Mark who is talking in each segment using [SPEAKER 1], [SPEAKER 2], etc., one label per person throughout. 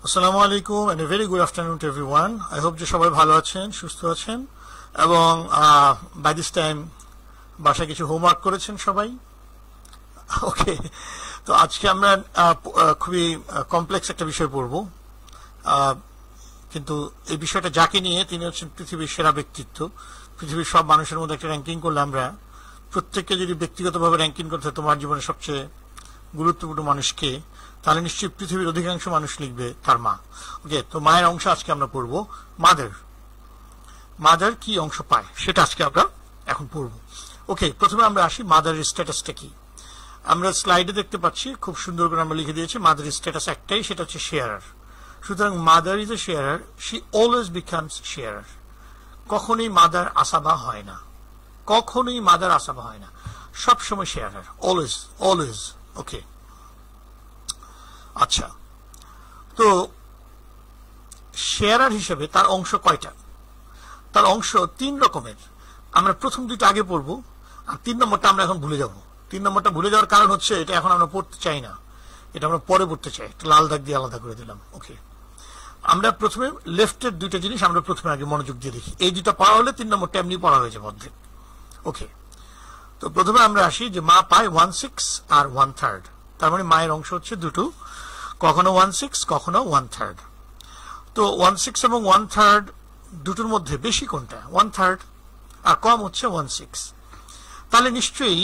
[SPEAKER 1] আসসালামু আলাইকুম and a very good afternoon to everyone. I hope যে সবাই ভালো আছেন, সুস্থ আছেন এবং বাই দিস টাইম বাসায় কিছু হোমওয়ার্ক করেছেন সবাই। ওকে, তো আজকে আমরা খুবই কমপ্লেক্স একটা বিষয় পড়ব, কিন্তু এই বিষয়টা যাকে নিয়ে তিনি হচ্ছেন পৃথিবীর সেরা ব্যক্তিত্ব। পৃথিবীর সব মানুষের মধ্যে একটা র্যাঙ্কিং করলে আমরা প্রত্যেককে যদি ব্যক্তিগতভাবে র্যাঙ্কিং করতে তোমার জীবনের সবচেয়ে গুরুত্বপূর্ণ মানুষকে, তাহলে নিশ্চয়ই পৃথিবীর অধিকাংশ মানুষ লিখবে তার মা। ওকে, তো মায়ের অংশ আজকে আমরা পড়বো। মাদার কি অংশ পায় সেটা আজকে আমরা এখন পড়বো। ওকে, প্রথমে আমরা আসি মাদারের স্ট্যাটাসটা কি। আমরা স্লাইডে দেখতে পাচ্ছি, খুব সুন্দর করে আমরা লিখে দিয়েছি মাদারের স্ট্যাটাস একটাই, সেটা হচ্ছে শেয়ারার। সুতরাং mother is a sharer, she always becomes sharer. কখনোই মাদার আসাবা হয় না, কখনোই মাদার আসাবা হয় না, সবসময় শেয়ারার, অলওয়েজ অলওয়েজ। ওকে, আচ্ছা, তো শেয়ারার হিসেবে তার অংশ কয়টা? তার অংশ 3 রকমের। আমরা প্রথম দুইটা আগে পড়বো, আর 3 নম্বরটা আমরা এখন ভুলে যাব। 3 নম্বরটা ভুলে যাওয়ার কারণ হচ্ছে এটা এখন আমরা পড়তে চাই না, এটা আমরা পরে পড়তে চাই, একটা লাল দাগ দিয়ে আলাদা করে দিলাম। ওকে, আমরা প্রথমে লেফটের দুইটা জিনিস আমরা প্রথমে আগে মনোযোগ দিয়ে দেখি। এই দুটা পড়া হলে 3 নম্বরটা এমনি পড়া হয়ে যাবে অর্ধেক। ওকে, তো প্রথমে আমরা আসি যে মা পায় 1/6 আর 1/3। তার মানে মায়ের অংশ হচ্ছে দুটো, কখনো 1/6 কখনো 1/3। তো 1/6 এবং 1/3 দুটোর মধ্যে বেশি কোনটা? 1/3, আর কম হচ্ছে 1/6। তাহলে নিশ্চয়ই,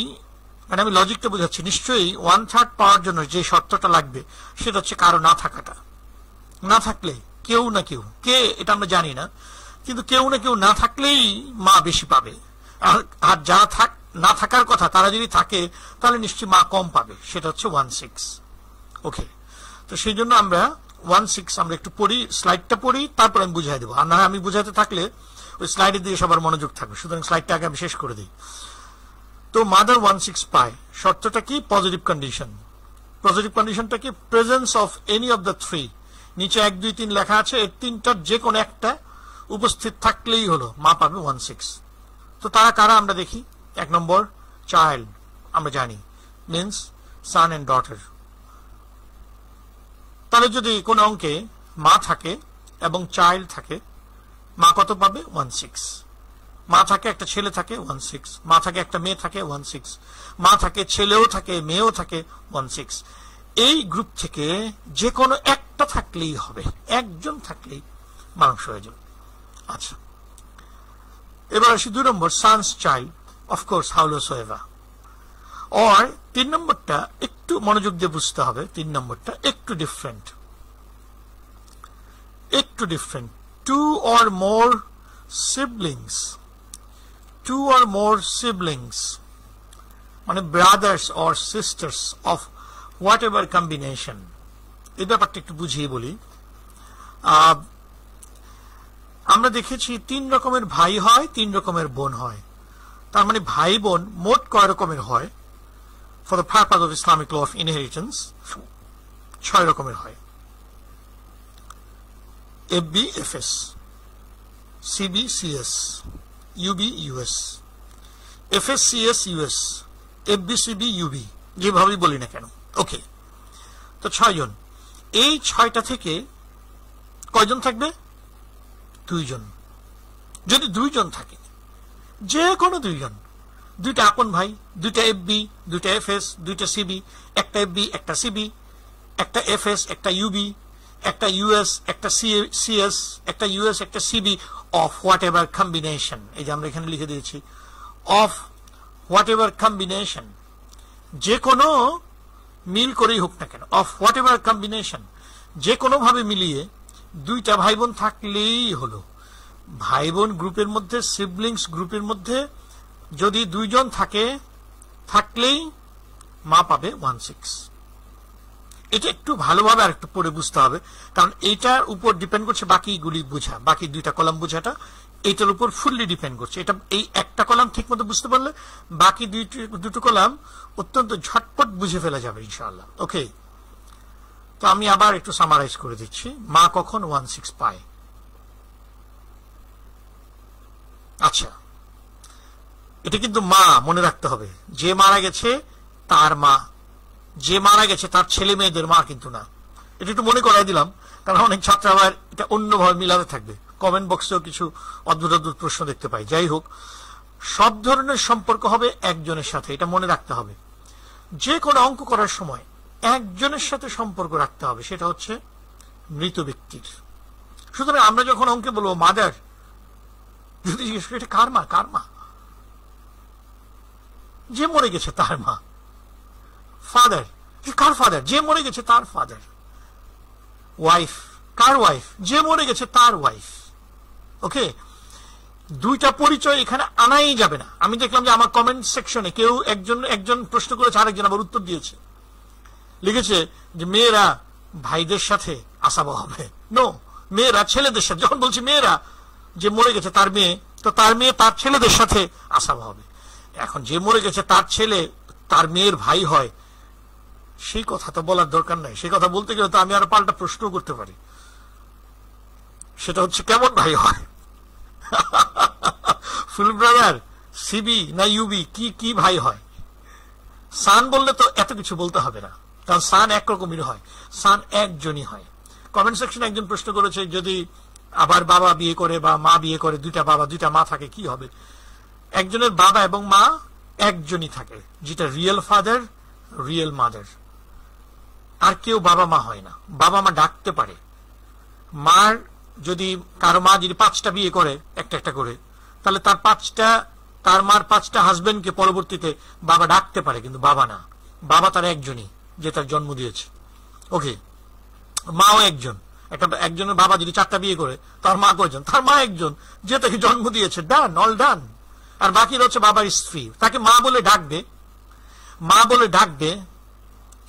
[SPEAKER 1] মানে আমি লজিকটা বোঝাচ্ছি, নিশ্চয়ই 1/3 পাওয়ার জন্য যে শর্তটা লাগবে সেটা হচ্ছে কারো না থাকাটা। না থাকলে কেউ না কেউ, কে এটা আমরা জানি না, কিন্তু কেউ না কেউ না থাকলেই মা বেশি পাবে। আর যারা না থাকার কথা তারা যদি থাকে তাহলে নিশ্চয়ই মা কম পাবে, সেটা হচ্ছে 1/6। ওকে, তো সেই জন্য আমরা 1/6 আমরা একটু পড়ি, স্লাইডটা পড়ি, তারপর আমি বুঝাই দেবো। আর না আমি বুঝাতে থাকলে ওই স্লাইডের দিকে সবার মনোযোগ থাকবে, সুতরাং স্লাইডটা আগে আমি শেষ করে দিই। তো মাদার 1/6 পায়, শর্তটা কি? Positive condition. পজিটিভ কন্ডিশনটা কি? Presence of any of the 3। নিচে 1 2 3 লেখা আছে, এই 3টার যে কোনো একটা উপস্থিত থাকলেই হলো, মা পাবে 1/6। তো তারা কারা আমরা দেখি। 1 নম্বর চাইল্ড, আমরা জানি মিন্স সান এন্ড ডটার। তাহলে যদি কোন অঙ্কে মা থাকে এবং চাইল্ড থাকে, মা কত পাবে? 1/6। মা থাকে একটা ছেলে থাকে 1/6, মা থাকে একটা মেয়ে থাকে 1/6, মা থাকে ছেলেও থাকে মেয়েও থাকে 1/6। এই গ্রুপ থেকে যে কোনো একটা থাকলেই হবে, একজন থাকলেই মানুষ হয়ে যাবে। আচ্ছা, এবার আসি 2 নম্বর সানস চাইল্ড, অফকোর্স হাউলোসোয়েভা। আর 3 নম্বরটা একটু মনোযোগ দিয়ে বুঝতে হবে, 3 নম্বরটা একটু ডিফারেন্ট, একটু different. 2 or more siblings, 2 or more siblings মানে brothers or sisters of whatever combination। এই ব্যাপারটা একটু বুঝিয়ে বলি। আমরা দেখেছি 3 রকমের ভাই হয়, 3 রকমের বোন হয়। তার মানে ভাই বোন মোট কয় রকমের হয়? For the purpose of Islamic law of inheritance 6 রকমের হয়। FB FS, CB CS, UB US, FS CS US, FB CB UB, যেভাবেই বলি না কেন। ওকে, তো 6 জন। এই 6টা থেকে কয়জন থাকবে? 2 জন। যদি 2 জন থাকে, যে কোনো 2 জন, 2টা আপন ভাই, 2টা FB, 2টা FS, 2টা CB, একটা FB একটা CB, একটা FS একটা UB, একটা US একটা CS, একটা US একটা CB, of whatever combination। এই যে আমরা এখানে লিখে দিয়েছি of whatever combination, যে কোনো মিল করেই হোক না কেন, of whatever combination, যে কোনো ভাবে মিলিয়ে 2টা ভাই বোন থাকলেই হলো। ভাই বোন গ্রুপের মধ্যে, সিবলিংস গ্রুপের মধ্যে যদি 2 জন থাকে, থাকলেই মা পাবে 1/6। এটা একটু ভালোভাবে আর একটু পড়ে বুঝতে হবে, কারণ এইটার উপর ডিপেন্ড করছে বাকিগুলি বোঝা, বাকি 2টা কলাম বোঝাটা এইটার উপর ফুললি ডিপেন্ড করছে। এটা এই একটা কলাম ঠিক মতো বুঝতে পারলে বাকি দুটো কলাম অত্যন্ত ঝটপট বুঝে ফেলা যাবে ইনশাআল্লাহ। ওকে, তো আমি আবার একটু সামারাইজ করে দিচ্ছি। মা কখন 1/6 পায়? আচ্ছা, এটা কিন্তু মা মনে রাখতে হবে, যে মারা গেছে তার মা, যে মারা গেছে তার ছেলে মেয়েদের মা কিন্তু না। এটা একটু মনে করাই দিলাম, কারণ অনেক ছাত্র আবার এটা অন্যভাবে মিলাতে থাকবে। কমেন্ট বক্সেও কিছু অদ্ভুত অদ্ভুত প্রশ্ন দেখতে পাই। যাই হোক, সব ধরনের সম্পর্ক হবে একজনের সাথে, এটা মনে রাখতে হবে। যে কোনো অঙ্ক করার সময় একজনের সাথে সম্পর্ক রাখতে হবে, সেটা হচ্ছে মৃত ব্যক্তির। সুতরাং আমরা যখন অঙ্কে বলবো মাদার, যদি জিজ্ঞেস করি এটা কার মা, কার মা? যে মরে গেছে তার মা। ফাদার, কার ফাদার? যে মরে গেছে তার ফাদার। ওয়াইফ, কার ওয়াইফ? যে মরে গেছে তার ওয়াইফ। ওকে, দুইটা পরিচয় এখানে আনাই যাবে না। আমি দেখলাম যে আমার কমেন্ট সেকশনে কেউ একজন প্রশ্ন করেছে, আরেকজন আবার উত্তর দিয়েছে, লিখেছে যে মেয়েরা ভাইদের সাথে আসাবা হবে। নো, মেয়েরা ছেলেদের সাথে। যখন বলছি মেয়েরা, যে মরে গেছে তার মেয়ে, তো তার মেয়ে তার ছেলেদের সাথে আসাবা হবে। এখন যে মরে গেছে তার ছেলে তার মেয়ের ভাই হয়, সেই কথা তো বলার দরকার নাই। সেই কথা বলতে গেলে তো আমি আরো পাল্টা প্রশ্ন করতে পারি, সেটা হচ্ছে কেমন ভাই হয়? ফুল ব্রাদার, সিবি না ইউবি, কি ভাই হয়? সান বললে তো এত কিছু বলতে হবে না, কারণ সান একরকমই হয়, সান একজনই হয়। কমেন্ট সেকশনে একজন প্রশ্ন করেছে, যদি আবার বাবা বিয়ে করে বা মা বিয়ে করে, দুইটা বাবা দুইটা মা থাকে, কি হবে? একজনের বাবা এবং মা একজনই থাকে, যেটা রিয়েল ফাদার, রিয়েল মাদার। আর কেউ বাবা মা হয় না। বাবা মা ডাকতে পারে। মার যদি কারো মা যদি 5টা বিয়ে করে একটা একটা করে, তাহলে তার মার 5টা হাজবেন্ডকে পরবর্তীতে বাবা ডাকতে পারে, কিন্তু বাবা না। বাবা তার একজনই, যে তার জন্ম দিয়েছে। ওকে, মাও একজন। একজনের বাবা যদি 4টা বিয়ে করে, তার মা কয়জন? তার মা একজন, যে তাকে জন্ম দিয়েছে। ডান, অল ডান। আর বাকি হচ্ছে বাবার স্ত্রী, তাকে মা বলে ডাকবে, মা বলে ডাকবে,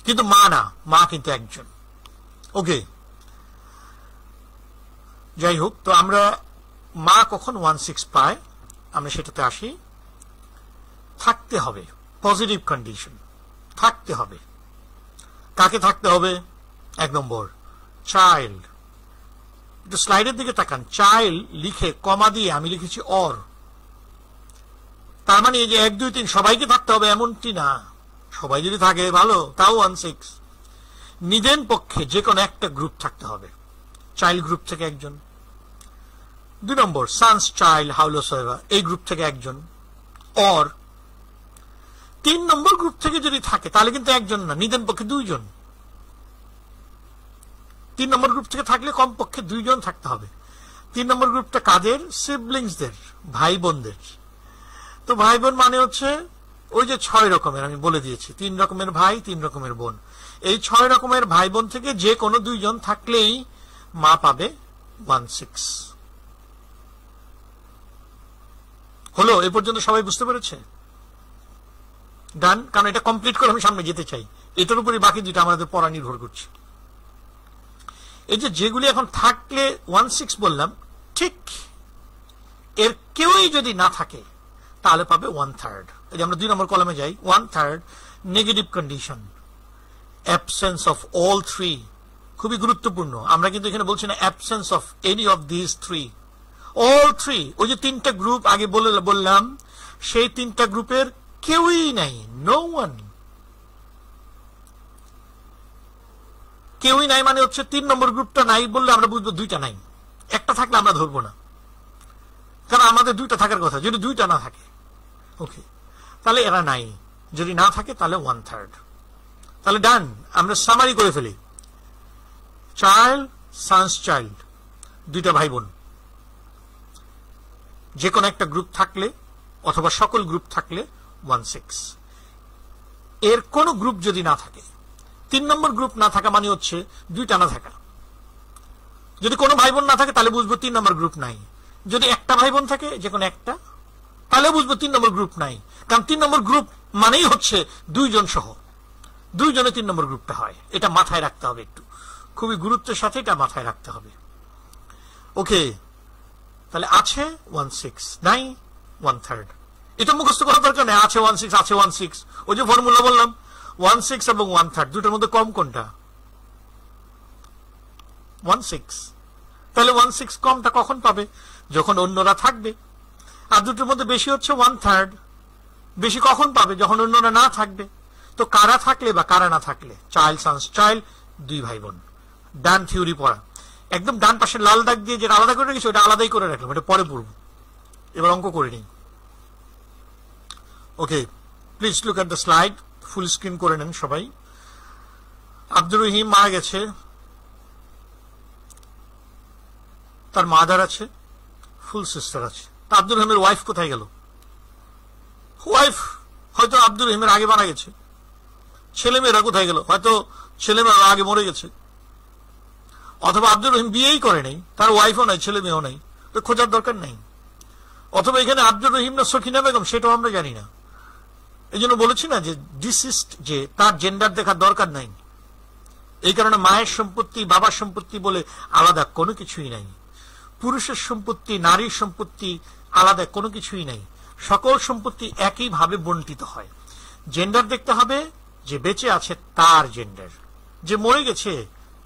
[SPEAKER 1] কিন্তু মা না, মা কিন্তু একজন। ওকে, যাই হোক, তো আমরা মা কখন 1/6 পায়, আমরা সেটাতে আসি। থাকতে হবে পজিটিভ কন্ডিশন, থাকতে হবে। কাকে থাকতে হবে? 1 নম্বর, চাইল্ড। একটু স্লাইডের দিকে তাকান। চাইল্ড লিখে কমা দিয়ে আমি লিখেছি অর। তার মানে এই যে 1, 2, 3 সবাইকে থাকতে হবে এমনটি না। সবাই যদি থাকে ভালো, তাও 1/6। নিদেন পক্ষে যে কোনো একটা গ্রুপ থাকতে হবে, চাইল্ড গ্রুপ থেকে একজন। 2 নম্বর, সানস চাইল্ড হাউলোসেবা, এই গ্রুপ থেকে একজন। অর 3 নম্বর গ্রুপ থেকে যদি থাকে, তাহলে কিন্তু একজন না, নিদেন পক্ষে 2 জন। 3 নম্বর গ্রুপ থেকে থাকলে কমপক্ষে 2 জন থাকতে হবে। 3 নম্বর গ্রুপটা কাদের? সিবলিংসদের, ভাই বোনদের। তো ভাই বোন মানে হচ্ছে ওই যে 6 রকমের, আমি বলে দিয়েছি, 3 রকমের ভাই, 3 রকমের বোন। এই 6 রকমের ভাই বোন থেকে যে কোনো 2 জন থাকলেই মা পাবে 1/6। হলো? এ পর্যন্ত সবাই বুঝতে পেরেছে? ডান। কারণ এটা কমপ্লিট করে আমি সামনে যেতে চাই। এটার উপরে বাকি দুইটা আমাদের পড়া নির্ভর করছে। এই যে যেগুলি এখন থাকলে 1/6 বললাম, ঠিক এর কেউই যদি না থাকে, তাহলে পাবে 1/3। এই যে আমরা 2 নম্বর কলামে যাই, 1/3 negative condition, absence of all 3। খুবই গুরুত্বপূর্ণ। আমরা কিন্তু এখানে বলছি না absence of any of this 3, all 3। ওই যে 3টা গ্রুপ আগে বললাম, সেই 3টা গ্রুপের কেউই নাই, নো ওয়ান। কেউই নাই মানে হচ্ছে 3 নম্বর গ্রুপটা নাই বললে আমরা বুঝবো 2টা নাই। একটা থাকলে আমরা ধরবো না, কারণ আমাদের 2টা থাকার কথা। যদি 2টা না থাকে, ওকে, তাহলে এরা নাই। যদি না থাকে তাহলে 1/3। তাহলে ডান। আমরা সামারি করে ফেলি। চাইল্ড, সানস চাইল্ড, 2টা ভাই বোন। যে কোনো একটা গ্রুপ থাকলে অথবা সকল গ্রুপ থাকলে 1/6। এর কোন গ্রুপ যদি না থাকে, 3 নম্বর গ্রুপ না থাকা মানে হচ্ছে 2টা না থাকা। যদি কোনো ভাই বোন না থাকে তাহলে বুঝবো 3 নম্বর গ্রুপ নাই। যদি একটা ভাই বোন থাকে, যে কোনো একটা, তাহলে বুঝবো 3 নম্বর গ্রুপ নাই। কারণ 3 নম্বর গ্রুপ মানেই হচ্ছে 2 জন সহ, 2 জনে 3 নম্বর গ্রুপটা হয়। এটা মাথায় রাখতে হবে, একটু খুবই গুরুত্বের সাথে এটা মাথায় রাখতে হবে। ওকে, তাহলে আছে 1/6, নাই 1/3। এটা মুখস্থ করার দরকার নেই, আছে 1/6, আছে 1/6। ওই যে ফর্মুলা বললাম, 1/6 এবং 1/3 দুটোর মধ্যে কম কোনটা? 1/6। তাহলে 1/6 কমটা কখন পাবে? যখন অন্যরা থাকবে। আর দুটোর মধ্যে বেশি হচ্ছে 1/3। বেশি কখন পাবে? যখন অন্যরা না থাকবে। তো কারা থাকলে বা কারা না থাকলে, চাইল্ড, সানস চাইল্ড, 2 ভাই বোন। ডান থিওরি পড়া। একদম ডান পাশে লাল দাগ দিয়ে যেটা আলাদা করে রেখেছি ওটা আলাদাই করে রাখলাম, এটা পরে পড়বো। এবার অঙ্ক করে নিই। Okay, please look at the slide, full screen করে নেন সবাই। আব্দুর রহিম মারা গেছে, তার মাদার আছে, ফুল সিস্টার আছে। তা আব্দুর রহিমের ওয়াইফ কোথায় গেল? ওয়াইফ হয়তো আব্দুর রহিমের আগে মারা গেছে। ছেলেমেয়েরা কোথায় গেল? হয়তো ছেলেমেয়েরা আগে মরে গেছে। অথবা আব্দুর রহিম বিয়েই করে নাই, তার ওয়াইফও নাই, ছেলে মেয়েও নাই, তো খোঁজার দরকার নাই। অথবা এখানে আব্দুর রহিম না সখিনা বেগম সেটাও আমরা জানি না। এই জন্য বলেছি না যে ডিসিস্ট, যে তার জেন্ডার দেখার দরকার নাই। এই কারণে মায়ের সম্পত্তি বাবার সম্পত্তি বলে আলাদা কোনো কিছুই নাই। পুরুষের সম্পত্তি নারীর সম্পত্তি আলাদা কোনো কিছুই নাই। সকল সম্পত্তি একইভাবে বন্টিত হয়। জেন্ডার দেখতে হবে, যে বেঁচে আছে তার জেন্ডার, যে মরে গেছে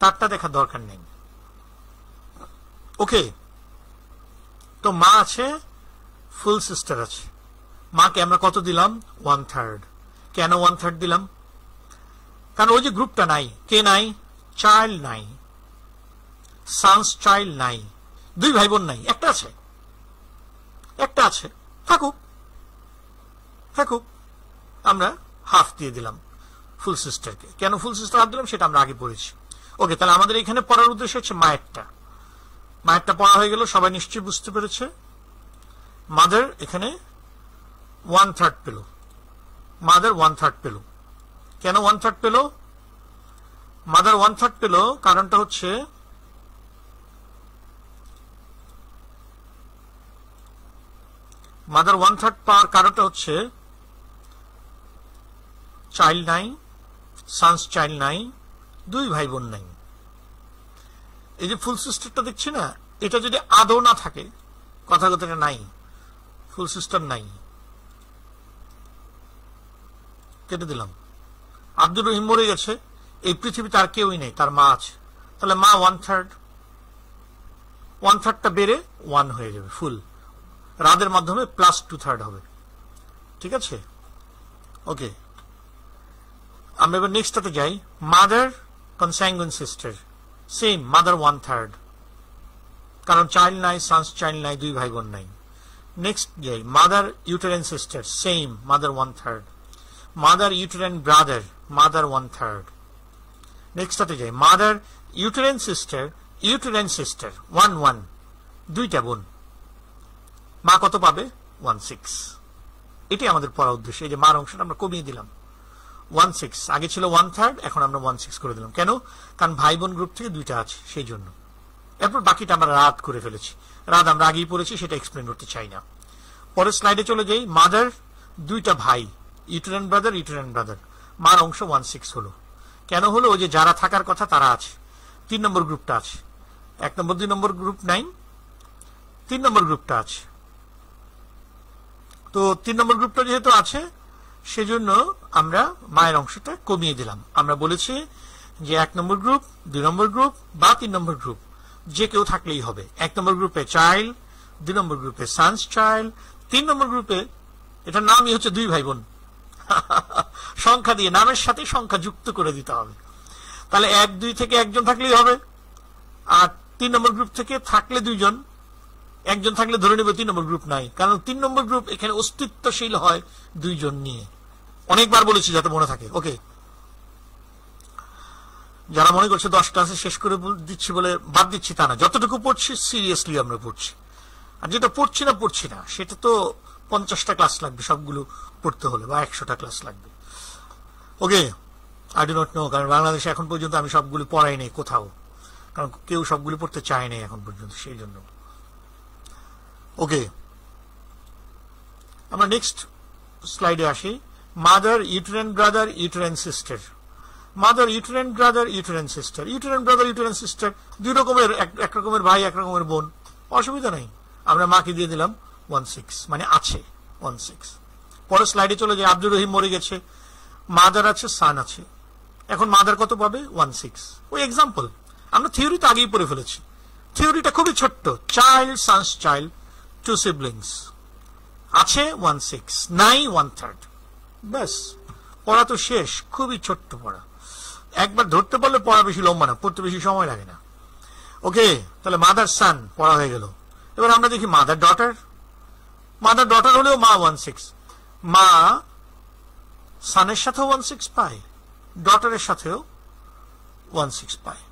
[SPEAKER 1] তারটা দেখার দরকার নেই। ওকে, তো মা আছে, ফুল সিস্টার আছে। মাকে আমরা কত দিলাম? 1/3। কেন 1/3 দিলাম? কারণ ওই যে গ্রুপটা নাই। কে নাই? চাইল্ড নাই, সানস চাইল্ড নাই, দুই ভাই বোন নাই, একটা আছে, একটা আছে, থাকুক থাকুক, আমরা হাফ দিয়ে দিলাম ফুল সিস্টারকে। কেন ফুল সিস্টার হাফ দিলাম সেটা আমরা আগে পড়েছি। ওকে, তাহলে আমাদের এখানে পড়ার উদ্দেশ্য হচ্ছে মায়েরটা পড়া হয়ে গেল, সবাই নিশ্চয়ই বুঝতে পেরেছে। মাদার এখানে 1/3 পেল, মাদার 1/3 পেল। কেন 1/3 পেল? মাদার 1/3 পেল কারণটা হচ্ছে মাদার 1/3 পাওয়ার কারণটা হচ্ছে চাইল্ড নাই, সানস চাইল্ড নাই, দুই ভাই বোন নাই। এই যে ফুল সিস্টারটা দেখছি না, এটা যদি আদৌ না থাকে, কথা কথাটা নাই, ফুল সিস্টার নাই, কেটে দিলাম। আব্দুর রহিম মরে গেছে, এই পৃথিবীতে আর কেউই নেই, তার মা আছে, তাহলে মা 1/3টা বেড়ে 1 হয়ে যাবে, ফুল। রাদের মাধ্যমে +2/3 হবে। ঠিক আছে? ওকে, আমরা এবার নেক্সটটাতে যাই। মাদার কনস্যাঙ্গুইন সিস্টার, সেম, মাদার 1/3, কারণ চাইল্ড নাই, সানস চাইল্ড নাই, দুই ভাই বোন নাই। নেক্সট যাই, mother uterine sister, same, mother 1/3। Mother uterine brother, mother 1/3। নেক্সটটাতে যাই, মাদার ইউটেরাইন সিস্টার, 1/1, দুইটা বোন, মা কত পাবে? 1/6। এটি আমাদের পড়া উদ্দেশ্য। এই যে মার অংশটা আমরা কমিয়ে দিলাম, 1/6, আগে ছিল 1/3, এখন আমরা 1/6 করে দিলাম। কেন? কারণ ভাই বোন গ্রুপ থেকে দুইটা আছে, সেই জন্য। এরপর বাকিটা আমরা রাত করে ফেলেছি। রাত আমরা আগেই পড়েছি, সেটা এক্সপ্লেন করতে চাই না। পরের স্লাইডে চলে যাই। মাদার দুইটা ভাই, ইউটেরাইন ব্রাদার, মার অংশ 1/6 হলো। কেন হলো? ওই যে যারা থাকার কথা তারা আছে, 3 নম্বর গ্রুপটা আছে। 1 নম্বর 2 নম্বর গ্রুপ নাই, 3 নম্বর গ্রুপটা আছে। তো 3 নম্বর গ্রুপটা যেহেতু আছে, সেজন্য আমরা মায়ের অংশটা কমিয়ে দিলাম। আমরা বলেছি যে 1 নম্বর গ্রুপ, 2 নম্বর গ্রুপ বা 3 নম্বর গ্রুপ যে কেউ থাকলেই হবে। 1 নম্বর গ্রুপে চাইল্ড, 2 নম্বর গ্রুপে সানস চাইল্ড, 3 নম্বর গ্রুপে, এটার নামই হচ্ছে দুই ভাই বোন। সংখ্যা দিয়ে, নামের সাথে সংখ্যা যুক্ত করে দিতে হবে। তাহলে 1, 2 থেকে একজন থাকলেই হবে। আর 3 নম্বর গ্রুপ থেকে থাকলে দুইজন, একজন থাকলে ধরে নেবে 3 নম্বর গ্রুপ নাই, কারণ 3 নম্বর গ্রুপ এখানে অস্তিত্বশীল হয় দুইজন নিয়ে। অনেকবার বলেছি যাতে মনে থাকে। ওকে, যারা মনে করছে 10 ক্লাসে শেষ করে দিচ্ছি বলে বাদ দিচ্ছি, তা না। যতটুকু পড়ছি সিরিয়াসলি আমরা পড়ছি, আর যেটা পড়ছি না সেটা তো 50টা ক্লাস লাগবে সবগুলো পড়তে হলে, বা 100টা ক্লাস লাগবে। ওকে, আই ডু নট নো, কারণ বাংলাদেশে এখন পর্যন্ত আমি সবগুলো পড়াই নেই কোথাও, কারণ কেউ সবগুলো পড়তে চায় নাই এখন পর্যন্ত, সেই জন্য। ওকে, আমরা নেক্সট স্লাইডে আসি। Mother uterine brother, uterine sister. Mother uterine brother, uterine sister, দুই রকমের, এক রকমের ভাই, এক রকমের বোন, অসুবিধা নাই। আমরা মাকে দিয়ে দিলাম 1/6, মানে আছে 1/6। পরের স্লাইডে চলে যায়। আব্দুর রহিম মরে গেছে, মাদার আছে, সান আছে। এখন মাদার কত পাবে? 1/6। ওই এক্সাম্পল, আমরা থিওরি তো আগেই পড়ে ফেলেছি। থিওরিটা খুবই ছোট্ট, চাইল্ড, সানস চাইল্ড, 2 siblings, আছে 1/6, নাই 1/3, ব্যাস, পড়া তো শেষ। খুবই ছোট্ট পড়া। একবার ধরতে পারলে পড়া বেশি লম্বা না, পড়তে বেশি সময় লাগে না। ওকে, তাহলে মাদার সান পড়া হয়ে গেল। এবার আমরা দেখি মাদার ডটার। মাদার ডটার হলেও মা 1/6, মা সানের সাথেও 1/6 পায়, ডটারের সাথেও 1/6 পায়।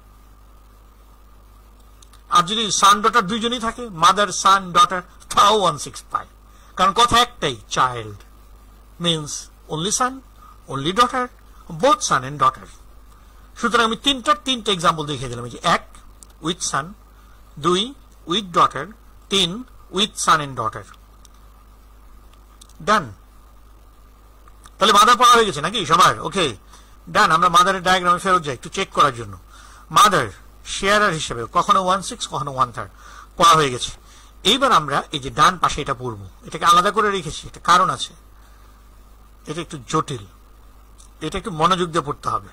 [SPEAKER 1] আর যদি সান ডটার দুইজনই থাকে, মাদার সান ডটার, তাও 1/6 পায়। কারণ কথা একটাই, child means only son, only daughter, both son and daughter. সুতরাং আমি তিনটা এক্সাম্পল দেখিয়ে দিলাম। এই যে 1 with son, 2 with daughter, 3 with son and daughter. Done. তাহলে মাদার পড়া হয়ে গেছে নাকি সবার? ওকে, ডান। আমরা মাদারের ডায়াগ্রামে ফেরত যাই একটু চেক করার জন্য। মাদার শেয়ারার হিসেবে কখনো 1/6 কখনো 1/3 পড়া হয়ে গেছে। এইবার আমরা এই যে ডান পাশে এটা পড়বো, এটাকে আলাদা করে রেখেছি, এটা কারণ আছে, এটা একটু জটিল, এটা একটু মনোযোগ দিয়ে পড়তে হবে।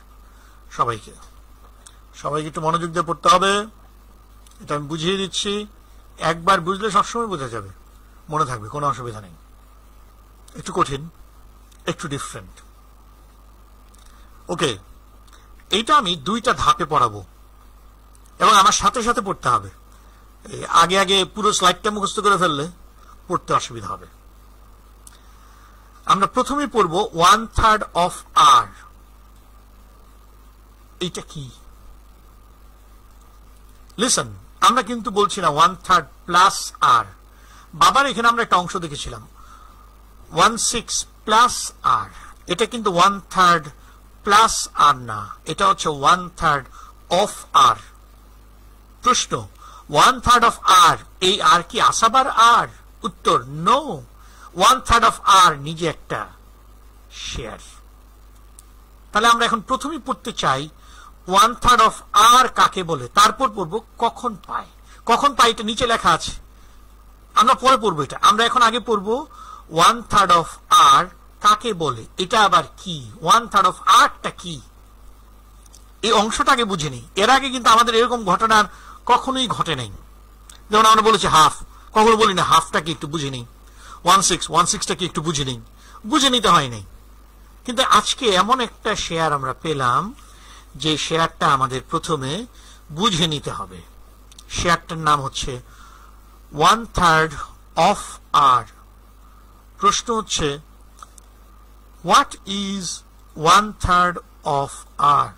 [SPEAKER 1] সবাইকে একটু মনোযোগ দিয়ে পড়তে হবে। এটা আমি বুঝিয়ে দিচ্ছি, একবার বুঝলে সবসময় বোঝা যাবে, মনে থাকবে, কোনো অসুবিধা নেই। একটু কঠিন, একটু ডিফারেন্ট। ওকে, এইটা আমি 2টা ধাপে পড়াবো এবং আমার সাথে সাথে পড়তে হবে। আগে পুরো স্লাইডটা মুখস্থ করে ফেললে পড়তে অসুবিধা হবে। আমরা প্রথমেই পড়ব 1/3 অফ আর। এইটা কি? লিসন, আমরা কিন্তু বলছি না 1/3 প্লাস আর। বাবার এখানে আমরা একটা অংশ দেখেছিলাম 1/6 প্লাস আর। এটা কিন্তু 1/3 প্লাস আর না, এটা হচ্ছে 1/3 অফ আর। প্রশ্ন, 1/3 অফ আর, এই আর কি আসাবার আর? উত্তর নো। 1/3 অফ আর নিজে একটা শেয়ার। তাহলে আমরা এখন প্রথমেই পড়তে চাই 1/3 অফ আর কাকে বলে, তারপর পড়বো কখন পায়। কখন পায় এটা নিচে লেখা আছে, আমরা পরে পড়বো এটা। আমরা এখন আগে পড়বো 1/3 অফ আর কাকে বলে, এটা আবার কি, 1/3 অফ আরটা কি, এই অংশটাকে বুঝে নিই। এর আগে কিন্তু আমাদের এরকম ঘটনার কখনোই ঘটে নাই। যেমন আমরা বলেছি হাফ, কখনো বলি না হাফটাকে একটু বুঝে নিই, 1/6টাকে একটু বুঝে নিই, বুঝে নিতে হয় নাই। কিন্তু আজকে এমন একটা শেয়ার আমরা পেলাম যে শেয়ারটা আমাদের প্রথমে বুঝে নিতে হবে। শেয়ারটার নাম হচ্ছে 1/3 অফ আর। প্রশ্ন হচ্ছে, what is 1/3 of R?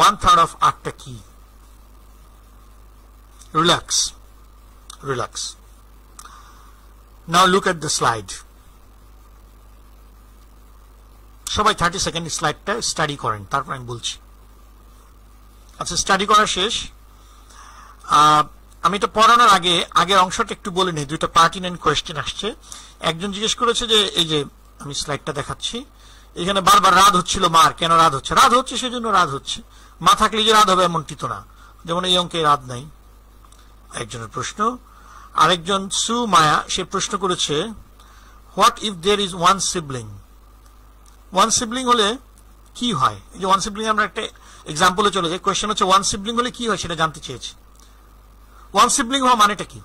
[SPEAKER 1] 1/3 of আরটা কি? Relax. Now look at the slide. সবাই 30 সেকেন্ড স্লাইডটা স্টাডি করেন, তারপর আমি বলছি। আচ্ছা, স্টাডি করা শেষ। আমি এটা পড়ানোর আগে আগের অংশটা একটু বলে নিই। 2টা পার্টিনেন্ট কোয়েশ্চেন আসছে। একজন জিজ্ঞেস করেছে যে এই যে আমি স্লাইডটা দেখাচ্ছি, এখানে বারবার রাত হচ্ছিল মার, কেন রাত হচ্ছে? রাত হচ্ছে সেজন্য রাত হচ্ছে, মা থাকলে যে রাত হবে এমনটি তো না। যেমন এই অঙ্কে রাত নাই, একজনের প্রশ্ন। আরেকজন সু মায়া, সে প্রশ্ন করেছে what if there is one sibling? One sibling হলে কি হয়? এই যে ওয়ান সিবলিং, আমরা একটা এক্সাম্পলে চলে যাই। কোয়েশ্চেন হচ্ছে ওয়ান সিবলিং হলে কি হয় সেটা জানতে চেয়েছি। ওয়ান সিবলিং হওয়া মানেটা কি?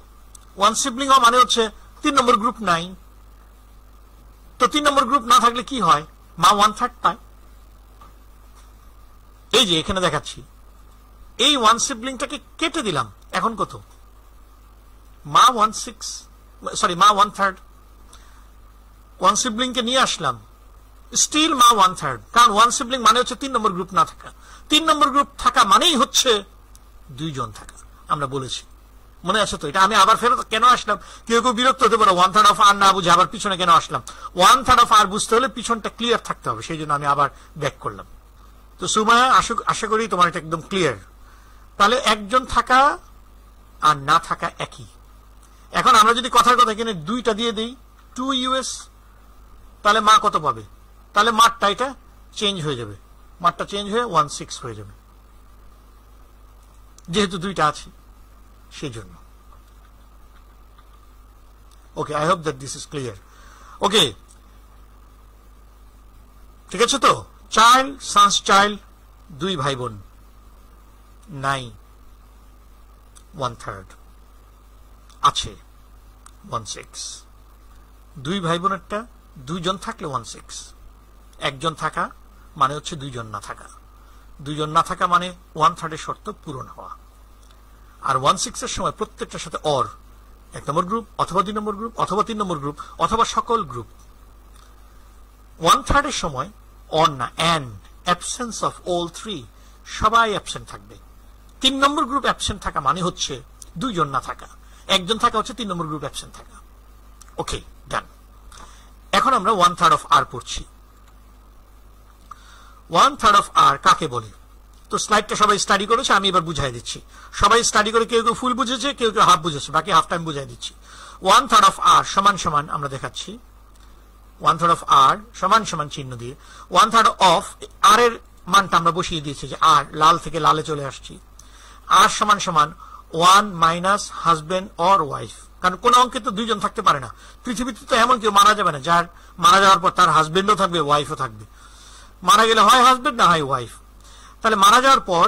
[SPEAKER 1] ওয়ান সিবলিং হওয়া মানে হচ্ছে 3 নম্বর গ্রুপ নাই। তো 3 নম্বর গ্রুপ না থাকলে কি হয়? মা 1/3 পায়। এই যে এখানে দেখাচ্ছি, এই ওয়ান সিবলিংটাকে কেটে দিলাম, এখন কত? মা 1/3। ওয়ান সিবলিংকে নিয়ে আসলাম, স্টিল মা 1/3, কারণ ওয়ান সিবলিং মানে হচ্ছে 3 নম্বর গ্রুপ না থাকা। 3 নম্বর গ্রুপ থাকা মানেই হচ্ছে 2 জন থাকা, আমরা বলেছি, মনে আছে তো? এটা আমি আবার ফেরত কেন আসলাম? কেউ বিরক্ত হতে পারে 1/3 অফ আর না বুঝে আবার পিছনে কেন আসলাম। 1/3 অফ আর বুঝতে হলে পিছনটা ক্লিয়ার থাকতে হবে, সেই জন্য আমি আবার ব্যাক করলাম। তো সুমায়া, আশা করি তোমার এটা একদম ক্লিয়ার। তাহলে একজন থাকা আর না থাকা একই। এখন আমরা যদি কথার কথা এখানে 2টা দিয়ে দিই, 2 US, তাহলে মা কত পাবে? তাহলে মাঠটা এটা চেঞ্জ হয়ে যাবে, মাঠটা চেঞ্জ হয়ে 1/6 হয়ে যাবে, যেহেতু 2টা আছে সেই জন্য। Okay, I hope that this is clear. Okay, ঠিক আছে তো? চাইল্ড, সানস চাইল্ড, 2 ভাই বোন, নাই 1/3 আছে 1/6। 2 ভাই বোনেরটা 2 জন থাকলে 1/6, একজন থাকা মানে হচ্ছে 2 জন না থাকা। দুইজন না থাকা মানে 1/3 এর শর্ত পূরণ হওয়া। আর 1/6 এর সময় প্রত্যেকটার সাথে অর, 1 নম্বর গ্রুপ অথবা 2 নম্বর গ্রুপ অথবা 3 নম্বর গ্রুপ অথবা সকল গ্রুপ। 1/3 এর সময় অর না, অ্যান্ড, অ্যাবসেন্স অফ অল 3, সবাই অ্যাবসেন্ট থাকবে। 3 নম্বর গ্রুপ অ্যাবসেন্ট থাকা মানে হচ্ছে দুইজন না থাকা, একজন থাকা হচ্ছে 3 নম্বর গ্রুপ অ্যাবসেন্ট থাকা। ওকে, ডান। এখন আমরা 1/3 অফ আর পড়ছি। 1/3 অফ আর কাকে বলে? তো স্লাইডটা সবাই স্টাডি করেছে, আমি এবার বুঝাই দিচ্ছি। সবাই স্টাডি করে কেউ কেউ ফুল বুঝেছে, কেউ কেউ হাফ বুঝেছে, বাকি হাফ টাইম বুঝাই দিচ্ছি। 1/3 অফ আর সমান সমান, আমরা দেখাচ্ছি 1/3 অফ আর সমান সমান চিহ্ন দিয়ে 1/3 অফ আর এর মানটা আমরা বসিয়ে দিয়েছি যে আর, লাল থেকে লালে চলে আসছি। আর সমান সমান 1 মাইনাস হাজবেন্ড অর ওয়াইফ, কারণ কোন অঙ্কে তো দুইজন থাকতে পারে না। পৃথিবীতে তো এমন কেউ মারা যাবে না যার মারা যাওয়ার পর তার হাজবেন্ডও থাকবে, ওয়াইফও থাকবে। মারা গেলে হয় হাজবেন্ড না হয় ওয়াইফ। তাহলে মারা যাওয়ার পর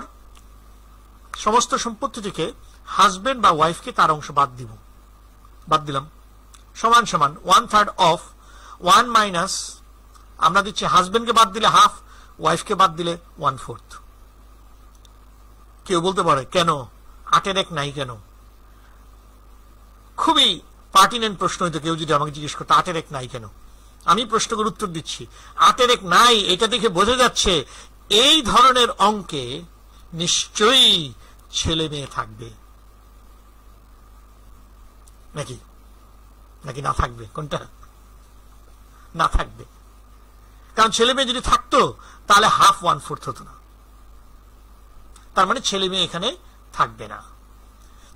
[SPEAKER 1] সমস্ত সম্পত্তি থেকে হাজবেন্ড বা ওয়াইফকে তার অংশ বাদ দিলাম, সমান সমান 1/3 অফ 1 মাইনাস, আমরা দিচ্ছি হাজবেন্ডকে বাদ দিলে হাফ, ওয়াইফকে বাদ দিলে 1/4। কেউ বলতে পারে কেন 8 1 নাই কেন? খুবই পার্টিনেন্ট প্রশ্ন হইতো কেউ যদি আমাকে জিজ্ঞেস করতো 8 1 নাই কেন। আমি প্রশ্নগুলোর উত্তর দিচ্ছি। 8 1 নাই এটা দেখে বোঝা যাচ্ছে এই ধরনের অঙ্কে নিশ্চয়ই ছেলে মেয়ে থাকবে, নাকি নাকি না থাকবে? কোনটা? না থাকবে, কারণ ছেলে মেয়ে যদি থাকতো তাহলে হাফ 1/4 হতো না। তার মানে ছেলে মেয়ে এখানে থাকবে না।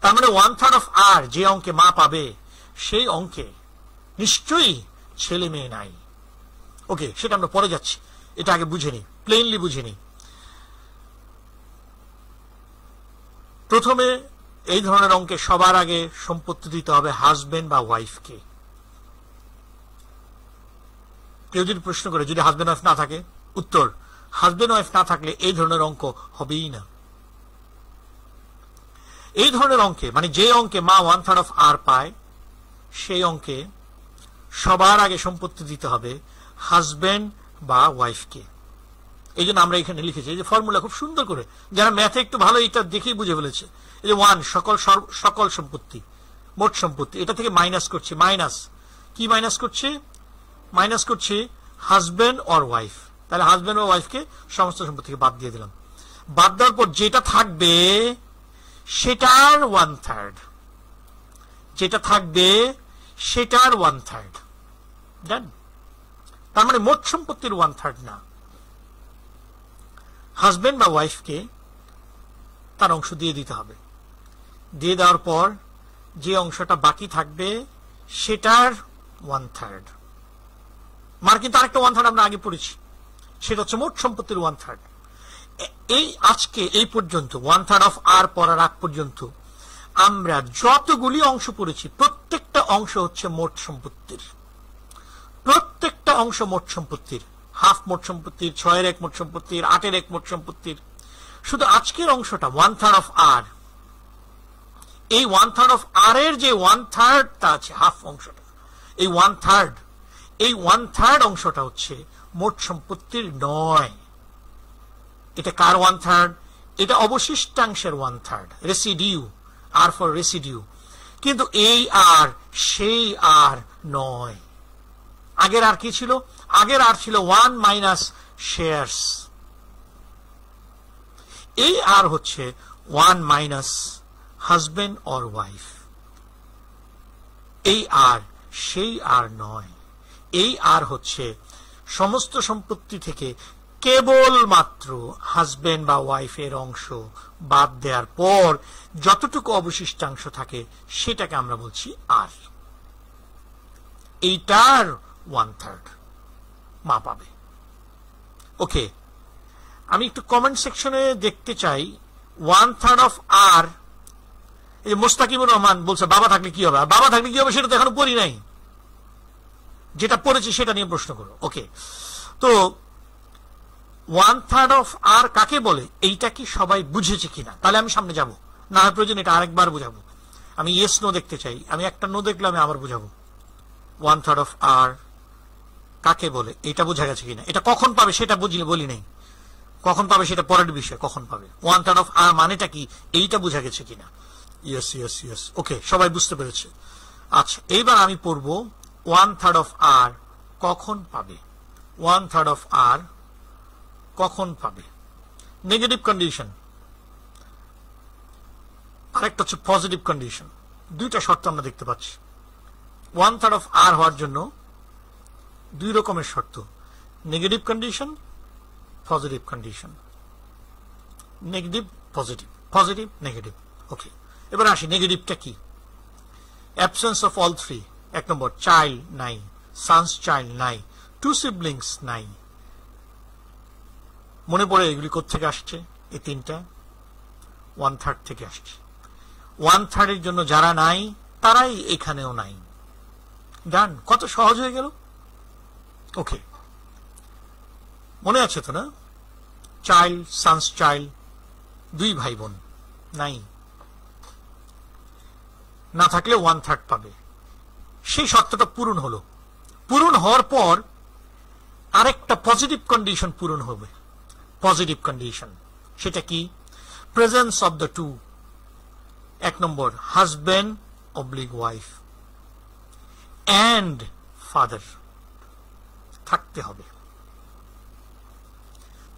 [SPEAKER 1] তার মানে 1/3 অফ আর যে অঙ্কে মা পাবে সেই অঙ্কে নিশ্চয়ই ছেলে মেয়ে নাই। ওকে, সেটা আমরা পরে যাচ্ছি, এটা আগে বুঝে নিই, প্লেনলি বুঝে নিই। প্রথমে এই ধরনের অঙ্কে সবার আগে সম্পত্তি দিতে হবে হাজবেন্ড বা ওয়াইফকে। কেউ যদি প্রশ্ন করে যদি হাজবেন্ড ওয়াইফ না থাকে, উত্তর হাজবেন্ড ওয়াইফ না থাকলে এই ধরনের অঙ্ক হবেই না। এই ধরনের অঙ্কে মানে যে অঙ্কে মা 1/3 অফ আর পায় সেই অঙ্কে সবার আগে সম্পত্তি দিতে হবে হাজবেন্ড বা ওয়াইফকে। এই জন্য আমরা এখানে লিখেছি, এই যে ফর্মুলা খুব সুন্দর করে, যারা ম্যাথে একটু ভালো এটা দেখেই বুঝে ফেলেছে। এই যে 1 সকল সম্পত্তি, মোট সম্পত্তি, এটা থেকে মাইনাস করছি, মাইনাস কি মাইনাস করছি? মাইনাস করছি হাজবেন্ড অর ওয়াইফ। তাহলে হাজবেন্ড ও ওয়াইফকে সমস্ত সম্পত্তিকে বাদ দিয়ে দিলাম। বাদ দেওয়ার পর যেটা থাকবে সেটার 1/3, যেটা থাকবে সেটার 1/3। ডান। তার মানে মোট সম্পত্তির 1/3 না, হাজবেন্ড বা ওয়াইফকে তার অংশ দিয়ে দিতে হবে। দিয়ে দেওয়ার পর যে অংশটা বাকি থাকবে সেটার 1/3। মার কিন্তু আরেকটা 1/3 আমরা আগে পড়েছি, সেটা হচ্ছে মোট সম্পত্তির 1/3। এই আজকে এই পর্যন্ত 1/3 অফ আর পড়ার আগ পর্যন্ত আমরা যতগুলি অংশ পড়েছি প্রত্যেকটা অংশ হচ্ছে মোট সম্পত্তির, প্রত্যেকটা অংশ মোট সম্পত্তির, হাফ মোট সম্পত্তির, 6 1 মোট সম্পত্তির, 8 1 মোট সম্পত্তির। শুধু আজকের অংশটা 1/3 অফ আর, এই 1/3 অফ আর এর যে 1/3 টা আছে, হাফ অংশটা, এই 1/3 অংশটা হচ্ছে মোট সম্পত্তির নয়। এটা কার 1/3? এটা অবশিষ্টাংশের 1/3, রেসিডিউ, আর ফর রেসিডিউ। কিন্তু এই আর সেই আর নয়। আগের আর কি ছিল? আগের আর ছিল 1 মাইনাস শেয়ারস। এই আর হচ্ছে 1 মাইনাস হাজবেন্ড অর ওয়াইফ। এই আর সেই আর নয়। এই আর হচ্ছে সমস্ত সম্পত্তি থেকে কেবলমাত্র হাজবেন্ড বা ওয়াইফের অংশ বাদ দেওয়ার পর যতটুকু অবশিষ্টাংশ থাকে সেটাকে আমরা বলছি আর। এইটার 1/3 মা পাবে। ওকে, আমি একটু কমেন্ট সেকশনে দেখতে চাই 1/3 অফ আর। এই যে মোস্তাকিমুর রহমান বলছে বাবা থাকলে কি হবে, বাবা থাকলে কি হবে সেটা তো এখনো পড়ি নাই, যেটা পড়েছি সেটা নিয়ে প্রশ্ন করো। ওকে, তো 1/3 অফ আর কাকে বলে এইটা কি সবাই বুঝেছে কিনা? তাহলে আমি সামনে যাব, না হয় প্রয়োজন এটা আরেকবার বুঝাবো। আমি ইয়েস নো দেখতে চাই, আমি একটা নো দেখলে আমি আবার বুঝাবো 1/3 অফ আর কাকে বলে, এটা বোঝা গেছে কিনা। এটা কখন পাবে সেটা বলি নেই, কখন পাবে সেটা পরের বিষয়, কখন পাবে। 1/3 অফ আর মানেটা কি এইটা বোঝা গেছে কিনা? ইয়েস ইয়েস ইয়েস, ওকে, সবাই বুঝতে পেরেছে। আচ্ছা, এইবার আমি পড়ব 1/3 অফ আর কখন পাবে। 1/3 অফ আর কখন পাবে? নেগেটিভ কন্ডিশন, আরেকটা হচ্ছে পজিটিভ কন্ডিশন। দুইটা শর্ত আমরা দেখতে পাচ্ছি। 1/3 অফ আর হওয়ার জন্য দুই রকমের শর্ত, negative condition, positive condition. Negative positive, positive negative. Okay, এবার আসি নেগেটিভটা কি। Absence of all three. 1 number, child নাই, সানস চাইল্ড নাই, 2 সিবলিংস নাই। মনে পড়ে এগুলি কোত্থেকে আসছে? এই তিনটা 1/3 থেকে আসছে। 1/3 এর জন্য যারা নাই তারাই এখানেও নাই। ডান, কত সহজ হয়ে গেল। ওকে, মনে আছে তো না? চাইল্ড, সানস চাইল্ড, 2 ভাই বোন নাই, না থাকলে 1/3 পাবে। সেই শর্তটা পূরণ হলো। পূরণ হওয়ার পর আরেকটা পজিটিভ কন্ডিশন পূরণ হবে। পজিটিভ কন্ডিশন সেটা কি? Presence of the two. 1 number, husband oblique wife and father থাকতে হবে।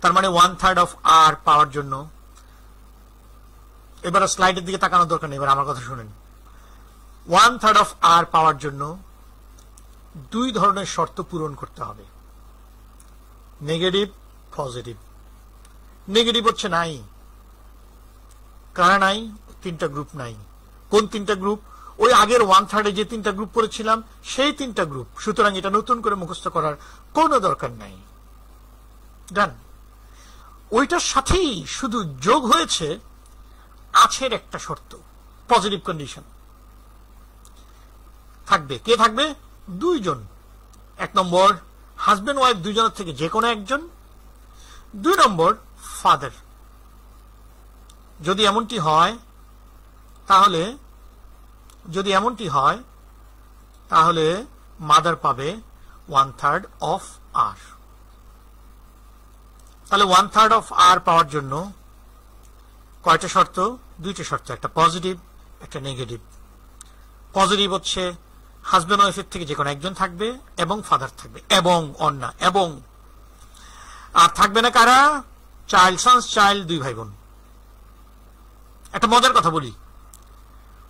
[SPEAKER 1] তার মানে 1/3 অফ আর পাওয়ার জন্য, এবার স্লাইডের দিকে তাকানোর দরকার নেই, এবার আমার কথা শুনেন। 1/3 অফ আর পাওয়ার জন্য 2 ধরনের শর্ত পূরণ করতে হবে, নেগেটিভ, পজিটিভ। নেগেটিভ হচ্ছে নাই। কারা নাই? 3টা গ্রুপ নাই। কোন 3টা গ্রুপ? ওই আগের 1/3 যে 3টা গ্রুপ পড়েছিলাম সেই 3টা গ্রুপ। সুতরাং এটা নতুন করে মুখস্থ করার কোনো দরকার নাই। ডান। ওইটার সাথেই শুধু যোগ হয়েছে আছের একটা শর্ত, পজিটিভ কন্ডিশন। থাকবে, কে থাকবে? 2 জন। 1 নম্বর, হাজব্যান্ড ওয়াইফ 2 জনের থেকে যে কোনো একজন। 2 নম্বর, ফাদার। যদি এমনটি হয় তাহলে মাদার পাবে 1/3 অফ আর। তাহলে 1/3 অফ আর পাওয়ার জন্য কয়টা শর্ত? 2টা শর্ত, একটা পজিটিভ, একটা নেগেটিভ। পজিটিভ হচ্ছে হাজব্যান্ড ওয়াইফের থেকে যে কোনো একজন থাকবে এবং ফাদার থাকবে, এবং অন্যা, এবং আর থাকবে না কারা? চাইল্ড, সানস চাইল্ড, 2 ভাই বোন। একটা মজার কথা বলি,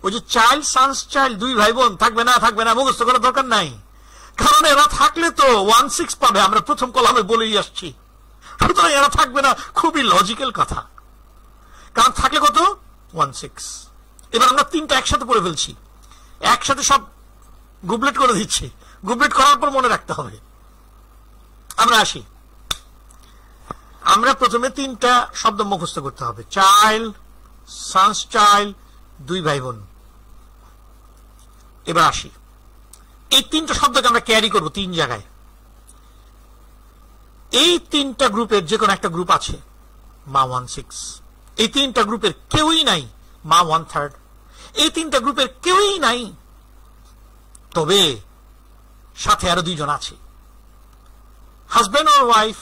[SPEAKER 1] ওই যে চাইল্ড, সানস চাইল্ড, 2 ভাই বোন থাকবে না, থাকবে না, মুখস্থ করার দরকার নাই। কারণ এরা থাকলে তো 1/6 পাবে, আমরা প্রথম কলামে বলেই আসছি। সুতরাং এরা থাকবে না, খুবই লজিক্যাল কথা। কারণ থাকলে কত? 1/6। এবার আমরা 3টা একসাথে পড়ে ফেলছি, একসাথে সব গুবলেট করে দিচ্ছি। গুবলেট করার পর মনে রাখতে হবে। আমরা আসি, আমরা প্রথমে 3টা শব্দ মুখস্থ করতে হবে, চাইল্ড, সানস চাইল্ড, 2 ভাই বোন। এবার আসি, এই 3টা শব্দকে আমরা ক্যারি করব 3 জায়গায়। এই 3টা গ্রুপের যে কোনো একটা গ্রুপ আছে, মা 1/6। এই 3টা গ্রুপের কেউই নাই, মা 1/3। এই 3টা গ্রুপের কেউই নাই, তবে সাথে আরো 2 জন আছে, husband or wife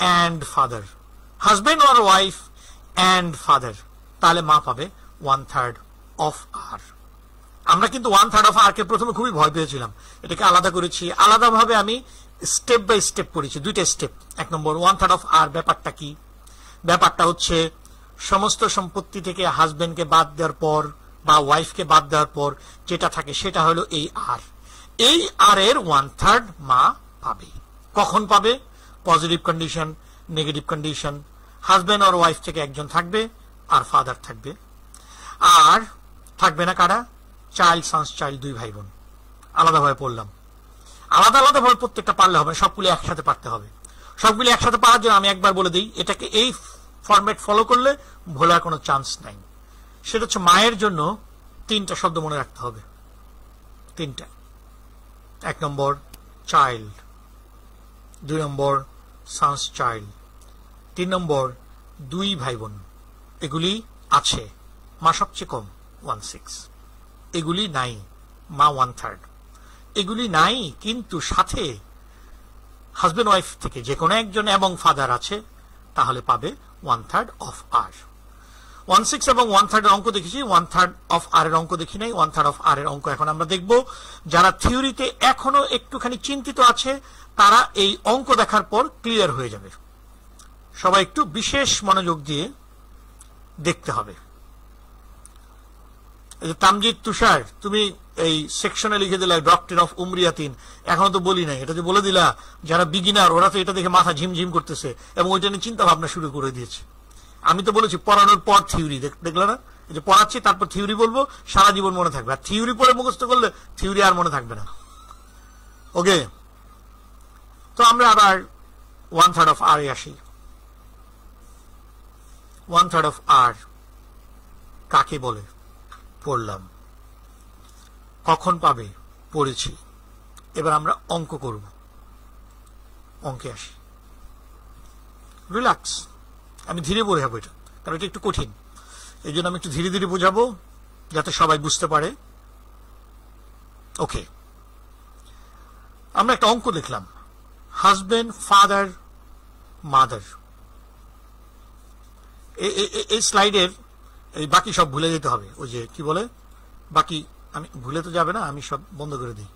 [SPEAKER 1] and father. Husband or wife and father, তাহলে মা পাবে 1/3 অফ আর। আমরা কিন্তু 1/3 অফ আর কে প্রথমে খুবই ভয় পেয়েছিলাম, এটাকে আলাদা করেছি। আলাদাভাবে আমি স্টেপ বাই স্টেপ পড়েছি, 2টা স্টেপ। 1 নম্বর, 1/3 অফ আর ব্যাপারটা কি? ব্যাপারটা হচ্ছে সমস্ত সম্পত্তি থেকে হাজব্যান্ডকে বাদ দেওয়ার পর বা ওয়াইফকে বাদ দেওয়ার পর যেটা থাকে সেটা হলো এই আর। এই আর এর 1/3 মা পাবে। কখন পাবে? Positive condition, negative condition. Husband আর ওয়াইফ থেকে একজন থাকবে আর ফাদার থাকবে। আর থাকবে না কারা? চাইল্ড, সানস চাইল্ড, 2 ভাই বোন। আলাদাভাবে পড়লাম। আলাদা আলাদাভাবে প্রত্যেকটা পারলে হবে, সবগুলি একসাথে পারতে হবে। সবগুলি একসাথে পাওয়ার জন্য আমি একবার বলে দিই, এটাকে এই ফরম্যাট ফলো করলে ভোলার কোনো চান্স নাই। সেটা হচ্ছে মায়ের জন্য 3টা শব্দ মনে রাখতে হবে, 3টা। 1 নম্বর, চাইল্ড। 2 নম্বর, সানস চাইল্ড। 3 নম্বর, 2 ভাই বোন। এগুলি আছে, মা সবচেয়ে কম 1/6। এগুলি নাই, মা 1/3। এগুলি নাই, কিন্তু সাথে হাজব্যান্ড ওয়াইফ থেকে যে কোনো একজন এবং ফাদার আছে, তাহলে পাবে 1/3 অফ আর। 1/6 এবং 1/3 এর অঙ্ক দেখেছি, 1/3 অফ আর এর অঙ্ক দেখি নাই। 1/3 অফ আর এর অঙ্ক এখন আমরা দেখব। যারা থিওরিতে এখনো একটুখানি চিন্তিত আছে তারা এই অঙ্ক দেখার পর ক্লিয়ার হয়ে যাবে। সবাই একটু বিশেষ মনোযোগ দিয়ে দেখতে হবে। তামজিদ তুষার, তুমি এই সেকশনে লিখে দিলা ডক্টরিন অফ উমরিয়াতিন, এখনো তো বলি নাই, এটা যে বলে দিলা যারা বিগিনার ওরা তো এটা দেখে মাথা ঝিমঝিম করতেছে এবং ওইটা নিয়ে চিন্তা ভাবনা শুরু করে দিয়েছে। আমি তো বলেছি পড়ানোর পর থিওরি, দেখলে না, এই যে পড়াচ্ছি তারপর থিওরি বলবো, সারা জীবন মনে থাকবে। আর থিওরি পড়ে মুখস্থ করলে থিওরি আর মনে থাকবে না। ওকে, তো আমরা আবার 1/3 অফ আর এ আসি। 1/3 অফ আর কাকে বলে পড়লাম, কখন পাবে পড়েছি। এবার আমরা অঙ্ক করব। অঙ্কে আসি, রিল্যাক্স, আমি ধীরে বোঝাবো এটা, কারণ এটা একটু কঠিন, এই জন্য আমি একটু ধীরে ধীরে বোঝাবো যাতে সবাই বুঝতে পারে। ওকে, আমরা একটা অঙ্ক দেখলাম, হাজবেন্ড, ফাদার, মাদার। এই স্লাইডের এই বাকি সব ভুলে যেতে হবে। ওই যে কি বলে, বাকি আমি ভুলে তো যাবে না, আমি সব বন্ধ করে দিই।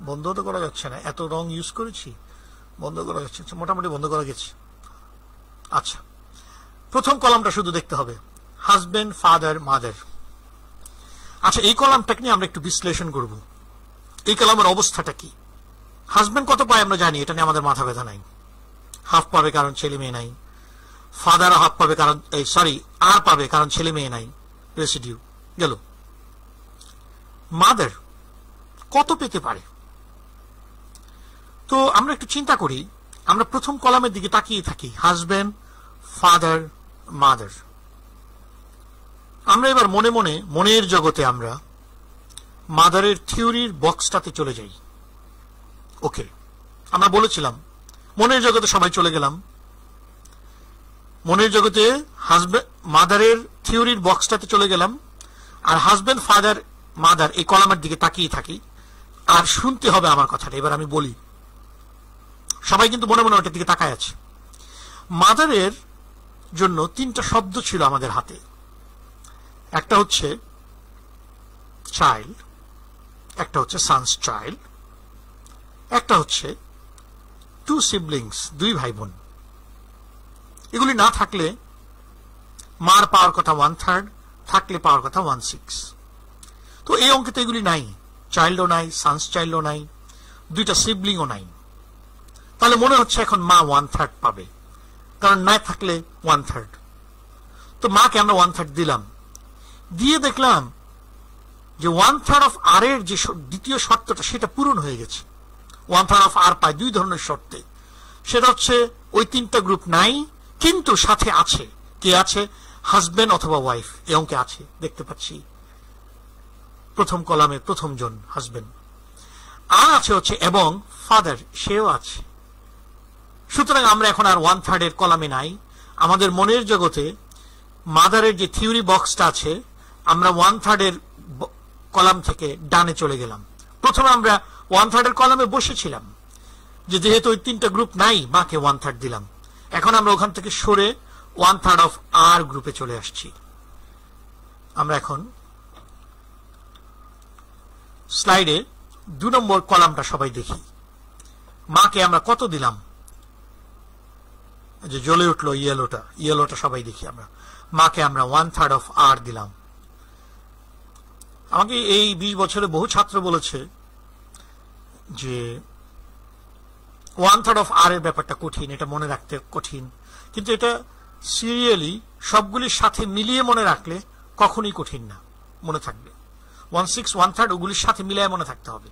[SPEAKER 1] বন্ধ তো করা যাচ্ছে না, এত রং ইউজ করেছি, বন্ধ করা যাচ্ছে, মোটামুটি বন্ধ করা গেছে। আচ্ছা, প্রথম কলামটা শুধু দেখতে হবে, হাজবেন্ড, ফাদার, মাদার। আচ্ছা, এই কলামটাকে নিয়ে আমরা একটু বিশ্লেষণ করব। এই কলামের অবস্থাটা কি? হাজবেন্ড কত পায় আমরা জানি, এটা নিয়ে আমাদের মাথা ব্যথা নাই। হাফ পাবে কারণ ছেলে মেয়ে নাই। ফাদার হাফ পাবে কারণ আর পাবে কারণ ছেলে মেয়ে নাই, রেসিডিউ গেল। মাদার কত পেতে পারে? তো আমরা একটু চিন্তা করি, আমরা প্রথম কলামের দিকে তাকিয়ে থাকি, হাজবেন্ড, ফাদার, মাদার। আমরা এবার মনে মনে, মনের জগতে আমরা মাদারের থিওরির বক্সটাতে চলে যাই। ওকে, আমরা বলেছিলাম মনের জগতে সবাই চলে গেলাম। মনের জগতে হাজবেন্ড, মাদারের থিওরির বক্সটাতে চলে গেলাম, আর হাজবেন্ড, ফাদার, মাদার এই কলামের দিকে তাকিয়ে থাকি। আর শুনতে হবে আমার কথাটা, এবার আমি বলি। সবাই কিন্তু মনে মনে ওটার দিকে তাকায় আছে। মাদারের জন্য 3টা শব্দ ছিল আমাদের হাতে। একটা হচ্ছে চাইল্ড, একটা হচ্ছে সানস চাইল্ড, একটা হচ্ছে 2 সিবলিংস, 2 ভাই বোন। এগুলি না থাকলে মার পাওয়ার কথা 1/3, থাকলে পাওয়ার কথা 1/6। তো এই অঙ্কে তো এগুলি নাই, চাইল্ডও নাই, সানস চাইল্ডও নাই, 2টা সিবলিংও নাই। তাহলে মনে হচ্ছে এখন মা 1/3 পাবে, কারণ না থাকলে 1/3। তো মাকে আমরা 1/3 দিলাম, দিয়ে দেখলাম যে 1/3 অফ আর এর যে দ্বিতীয় শর্তটা সেটা পূরণ হয়ে গেছে। 1/3 অফ আর পায় 2 ধরনের শর্তে। সেটা হচ্ছে ওই 3টা গ্রুপ নাই, কিন্তু সাথে আছে। কে আছে? হাজবেন্ড অথবা ওয়াইফ। এই অঙ্কে আছে, দেখতে পাচ্ছি প্রথম কলামে প্রথম জন হাজবেন্ড। আর আছে হচ্ছে এবং ফাদার, সেও আছে। সুতরাং আমরা এখন আর 1/3 এর কলামে নাই। আমাদের মনের জগতে মাদারের যে থিওরি বক্সটা আছে, আমরা 1/3 এর কলাম থেকে ডানে চলে গেলাম। প্রথমে আমরা 1/3 এর কলামে বসেছিলাম, যে যেহেতু ওই 3টা গ্রুপ নাই, মাকে 1/3 দিলাম। এখন আমরা ওখান থেকে সরে 1/3 অফ আর গ্রুপে চলে আসছি। আমরা এখন স্লাইডে 2 নম্বর কলামটা সবাই দেখি। মাকে আমরা কত দিলাম? যে জ্বলে উঠলো ইয়েলোটা সবাই দেখি আমরা। মাকে আমরা 1/3 অফ আর দিলাম। আমাকে এই 20 বছরে বহু ছাত্র বলেছে যে 1/3 অফ আর এর ব্যাপারটা কঠিন, এটা মনে রাখতে কঠিন। কিন্তু এটা সিরিয়ালি সবগুলির সাথে মিলিয়ে মনে রাখলে কখনই কঠিন না, মনে থাকবে। 1/6, 1/3 ওগুলির সাথে মিলিয়ে মনে থাকতে হবে।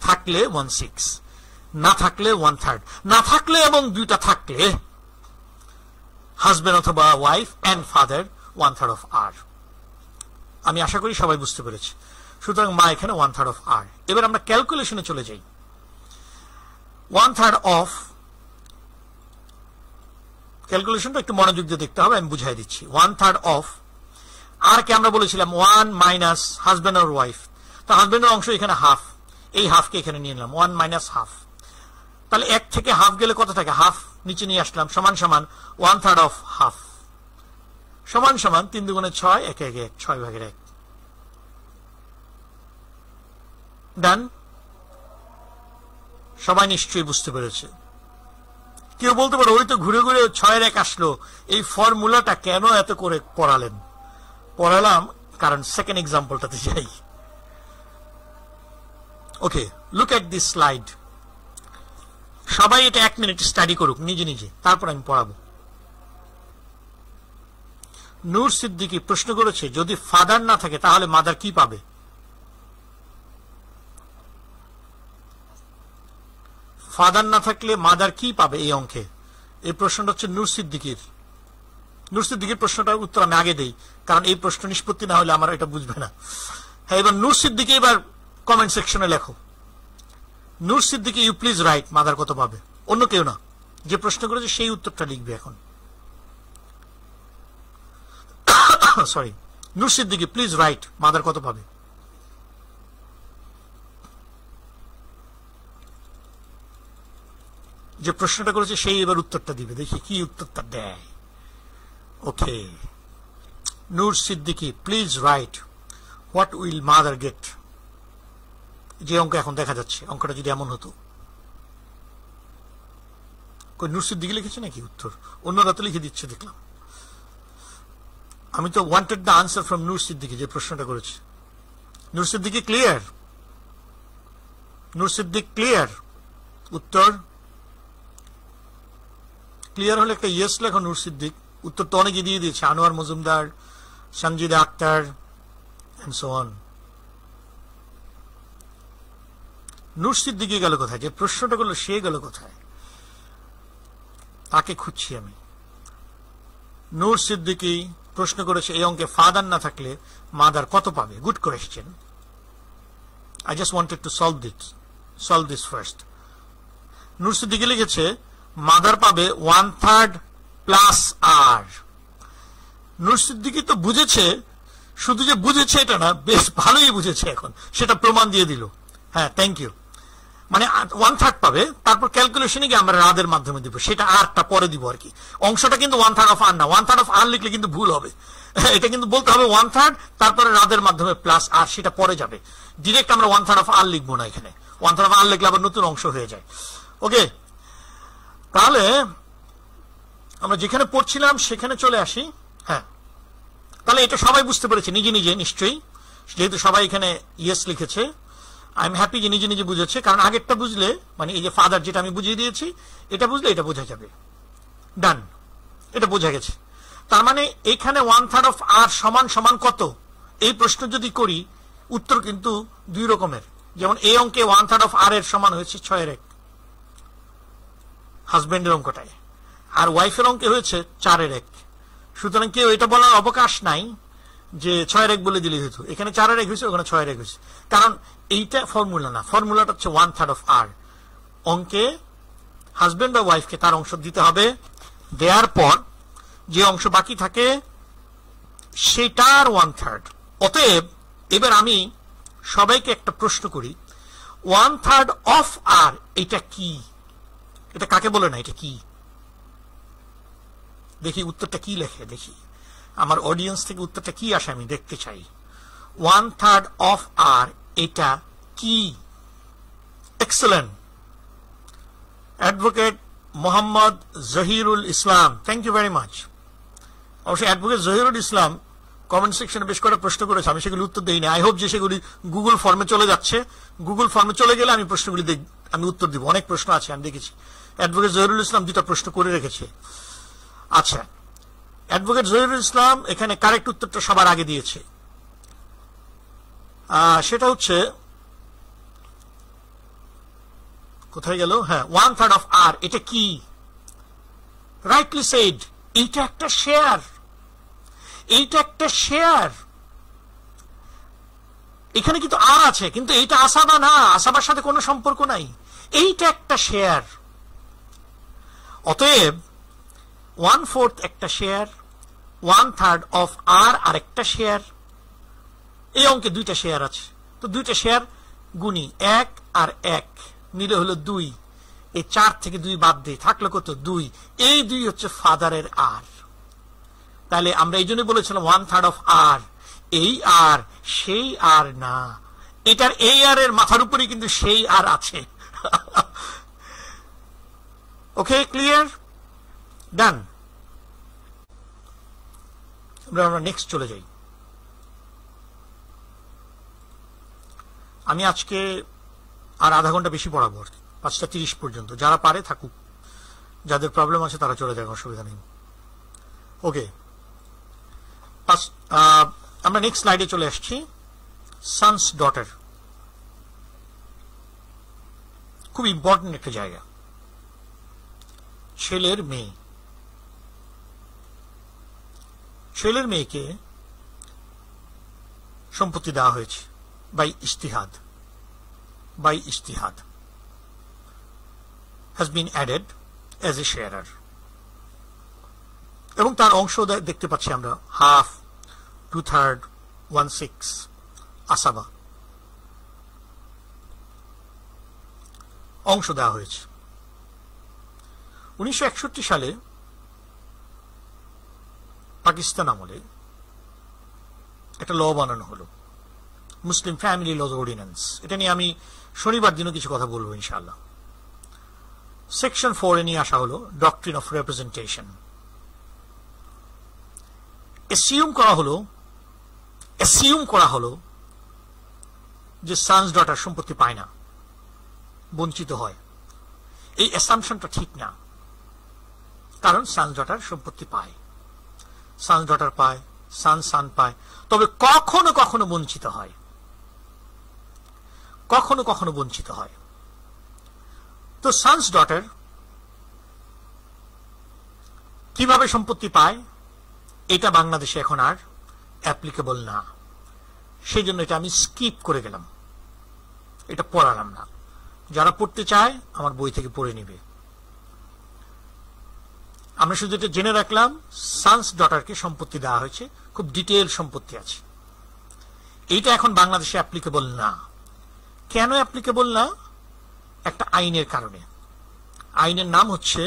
[SPEAKER 1] থাকলে 1/6, না থাকলে 1/3, না থাকলে এবং 2টা থাকলে হাজবেন্ড অথবা ওয়াইফ এন্ড ফাদার 1/3 অফ আর। আমি আশা করি সবাই বুঝতে পেরেছে। সুতরাং মা এখানে 1/3 অফ আর। এবার আমরা ক্যালকুলেশনে চলে যাই। 1/3 অফ, ক্যালকুলেশনটা একটু মনোযোগ দিয়ে দেখতে হবে, আমি বুঝাই দিচ্ছি। 1/3 অফ আর কে আমরা বলেছিলাম 1 মাইনাস হাজবেন্ড আর ওয়াইফ। তো হাজবেন্ডের অংশ এখানে হাফ, এই হাফকে এখানে নিয়ে নিলাম, 1 মাইনাস হাফ। তাহলে 1 থেকে হাফ গেলে কত থাকে? হাফ নিচে নিয়ে আসলাম, সমান সমান 1/3 অফ হাফ, সমান সমান 3 দুগুণে 6, 1 1 1, 6 ভাগের 1। ডান? সবাই নিশ্চয়ই বুঝতে পেরেছে। কেউ বলতে পারো ওই তো ঘুরে ঘুরে 6 1 আসলো, এই ফর্মুলাটা কেন এত করে পড়ালেন? পড়ালাম কারণ সেকেন্ড এক্সাম্পলটাতে যাই। ওকে, লুক এট দিস স্লাইড। সবাই এটা 1 মিনিট স্টাডি করুক নিজে নিজে, তারপর আমি পড়াবো। নূর সিদ্দিকী প্রশ্ন করেছে, যদি ফাদার না থাকে তাহলে মাদার কি পাবে? ফাদার না থাকলে মাদার কি পাবে এই অঙ্কে? এই প্রশ্নটা হচ্ছে নূর সিদ্দিকীর। নূর সিদ্দিকীর প্রশ্নটার উত্তর আমি আগে দেই, কারণ এই প্রশ্ন নিষ্পত্তি না হলে আমার এটা বুঝবে না। হ্যাঁ, এবার নূর সিদ্দিকী এবার কমেন্ট সেকশনে লেখো। Noor Siddiqui, you please write mother কত পাবে। অন্য কেউ না, যে প্রশ্ন করেছে সেই উত্তরটা লিখবে এখন। Sorry, Noor Siddiqui please write mother কত পাবে। যে প্রশ্নটা করেছে সেই এবার উত্তরটা দিবে, দেখি কি উত্তরটা দেয়। Okay, Noor Siddiqui please write what will mother get. যে অঙ্ক এখন দেখা যাচ্ছে, অঙ্কটা যদি এমন হতো। নূর সিদ্দিকী লিখেছে নাকি উত্তর? অন্যরা তো লিখে দিচ্ছে দেখলাম। আমি তো ওয়ান্টেড দ্য আনসার ফ্রম নূর সিদ্দিকী, যে প্রশ্নটা করেছে। নূর সিদ্দিকী ক্লিয়ার? নূর সিদ্দিক ক্লিয়ার? উত্তর ক্লিয়ার হলে একটা ইয়েস লেখো নূর সিদ্দিক। উত্তর তো অনেকে দিয়ে দিয়েছে, Anwar Majumdar, Sanjida Akter and so on. Noor Siddiqui গেল কোথায়? যে প্রশ্নটা করলো সে গেল কোথায়? তাকে খুঁজছি আমি। নূর সিদ্দিকী প্রশ্ন করেছে এই অঙ্কে ফাদার না থাকলে মাদার কত পাবে। Good question. I just wanted to solve this first. নূর সিদ্দিকী লিখেছে মাদার পাবে 1/3 প্লাস আর। নূর সিদ্দিকী তো বুঝেছে, শুধু যে বুঝেছে এটা না, বেশ ভালোই বুঝেছে এখন, সেটা প্রমাণ দিয়ে দিল। হ্যাঁ, থ্যাংক ইউ। মানে 1/3 পাবে, তারপর ক্যালকুলেশনে গিয়ে আমরা রাদের মাধ্যমে দিব, সেটা আরটা পরে দিব আর কি। অংশটা কিন্তু 1/3 অফ আর না, 1/3 অফ আর লিখলে কিন্তু ভুল হবে। এটা কিন্তু বলতে হবে 1/3, তারপরে রাদের মাধ্যমে প্লাস আর, সেটা পরে যাবে। ডিরেক্ট আমরা 1/3 অফ আর লিখবো না এখানে, 1/3 অফ আর লিখলে আবার নতুন অংশ হয়ে যায়। ওকে, তাহলে আমরা যেখানে পড়ছিলাম সেখানে চলে আসি। হ্যাঁ, তাহলে এটা সবাই বুঝতে পেরেছে নিজে নিজে নিশ্চয়ই, যেহেতু সবাই এখানে ইয়েস লিখেছে। আই এম হ্যাপি যে নিজে নিজে বুঝেছে, কারণ আগেরটা বুঝলে, মানে এই যে ফাদার যেটা আমি বুঝিয়ে দিয়েছি, এটা বুঝলে এটা বোঝা যাবে। ডান, এটা বোঝা গেছে। তার মানে এখানে 1/3 অফ আর সমান সমান কত, এই প্রশ্ন যদি করি উত্তর কিন্তু দুই রকমের। যেমন এই অঙ্কে 1/3 অফ আর এর সমান হয়েছে 6 1, হাজবেন্ডের অঙ্কটায়, আর ওয়াইফের অঙ্কে হয়েছে 4 1। সুতরাং কেউ এটা বলার অবকাশ নাই যে 6 1 বলে দিলে হতো, এখানে 4 1 হয়েছে, ওখানে 6 1 হয়েছে, কারণ এইটা ফর্মুলা না। ফর্মুলাটা হচ্ছে 1/3 অফ আর। অঙ্কে হাজবেন্ড বা ওয়াইফকে তার অংশ দিতে হবে, দেওয়ার পর যে অংশ বাকি থাকে সেটার 1/3। অতএব এবার আমি সবাইকে একটা প্রশ্ন করি, 1/3 অফ আর এটা কি? এটা কাকে বলে না, এটা কি? দেখি উত্তরটা কি লেখে, দেখি আমার অডিয়েন্স থেকে উত্তরটা কি আসে, আমি দেখতে চাই। 1/3 অফ আর এটা কি? Excellent. Advocate Mohammad Zahirul Islam, thank you very much. অবশ্যই অ্যাডভোকেট জহিরুল ইসলাম কমেন্ট সেকশনে বেশ কয়েকটা প্রশ্ন করেছে, আমি সেগুলি উত্তর দিইনি। আই হোপ যে সেগুলি গুগল ফর্মে চলে যাচ্ছে। গুগল ফর্মে চলে গেলে আমি প্রশ্নগুলি আমি উত্তর দিব। অনেক প্রশ্ন আছে, আমি দেখেছি। অ্যাডভোকেট জহিরুল ইসলাম 2টা প্রশ্ন করে রেখেছে। আচ্ছা, অ্যাডভোকেট জহিরুল ইসলাম এখানে কারেক্ট উত্তরটা সবার আগে দিয়েছে। সেটা হচ্ছে, কোথায় গেল? হ্যাঁ, 1/3 অফ আর এটা কি? রাইটলি সেড, এইটা একটা শেয়ার। এইটা একটা শেয়ার। এখানে কিন্তু আর আছে, কিন্তু এইটা আসাবা না, আসাবার সাথে কোনো সম্পর্ক নাই। এইটা একটা শেয়ার। অতএব 1/4 একটা শেয়ার, 1/3 অফ আর আরেকটা শেয়ার। এই অঙ্কে 2টা শেয়ার আছে, তো 2টা শেয়ার গুণি 1 আর 1 মিলে হলো 2। এই 4 থেকে 2 বাদ দিয়ে থাকলো কত? 2। এই 2 হচ্ছে ফাদারের আর। তাহলে আমরা এই জন্য বলেছিলাম 1/3 অফ আর। এই আর সেই আর না, এটার এই আর এর মাথার উপরে কিন্তু সেই আর আছে। ওকে, ক্লিয়ার? ডান। আমরা নেক্সট চলে যাই। আমি আজকে আর আধা ঘন্টা বেশি পড়াবো, 5:30 পর্যন্ত। যারা পারে থাকুক, যাদের প্রবলেম আছে তারা চলে যাক, অসুবিধা নেই। ওকে, আমরা নেক্সট স্লাইডে চলে আসছি। সন্স ডটার, খুব ইম্পর্টেন্ট একটা জায়গা। ছেলের মেয়ে, ছেলের মেয়েকে সম্পত্তি দেওয়া হয়েছে by ইজতিহাদ, has been added as a sharer, এবং তার অংশ দেখতে পাচ্ছি আমরা 1/2, 2/3, 1/6 আসাবা অংশ দেওয়া হয়েছে। 1961 সালে পাকিস্তান আমলে একটা ল বানানো হলো, মুসলিম ফ্যামিলি লজ অর্ডিন্যান্স। এটা নিয়ে আমি শনিবার দিনও কিছু কথা বলবো ইনশাআল্লাহ। সেকশন 4 এ নিয়ে আসা হলো ডক্ট্রিন অফ রিপ্রেজেন্টেশন। অ্যাসিউম করা হলো যে সানস ডটার সম্পত্তি পায় না, বঞ্চিত হয়। এই অ্যাসাম্পশনটা ঠিক না, কারণ সানস ডটার সম্পত্তি পায়, সানস ডটার পায়, সান পায়, তবে কখনো কখনো বঞ্চিত হয়, কখনো কখনো বঞ্চিত হয়। তো সানস ডটার কিভাবে সম্পত্তি পায়, এটা বাংলাদেশে এখন আর অ্যাপ্লিকেবল না। সেই জন্য এটা আমি স্কিপ করে গেলাম, এটা পড়ালাম না। যারা পড়তে চায় আমার বই থেকে পড়ে নিবে। আমরা শুধু এটা জেনে রাখলাম, সানস ডটারকে সম্পত্তি দেওয়া হয়েছে, খুব ডিটেইল সম্পত্তি আছে। এইটা এখন বাংলাদেশে অ্যাপ্লিকেবল না। কেন অ্যাপ্লিকেবল না? একটা আইনের কারণে। আইনের নাম হচ্ছে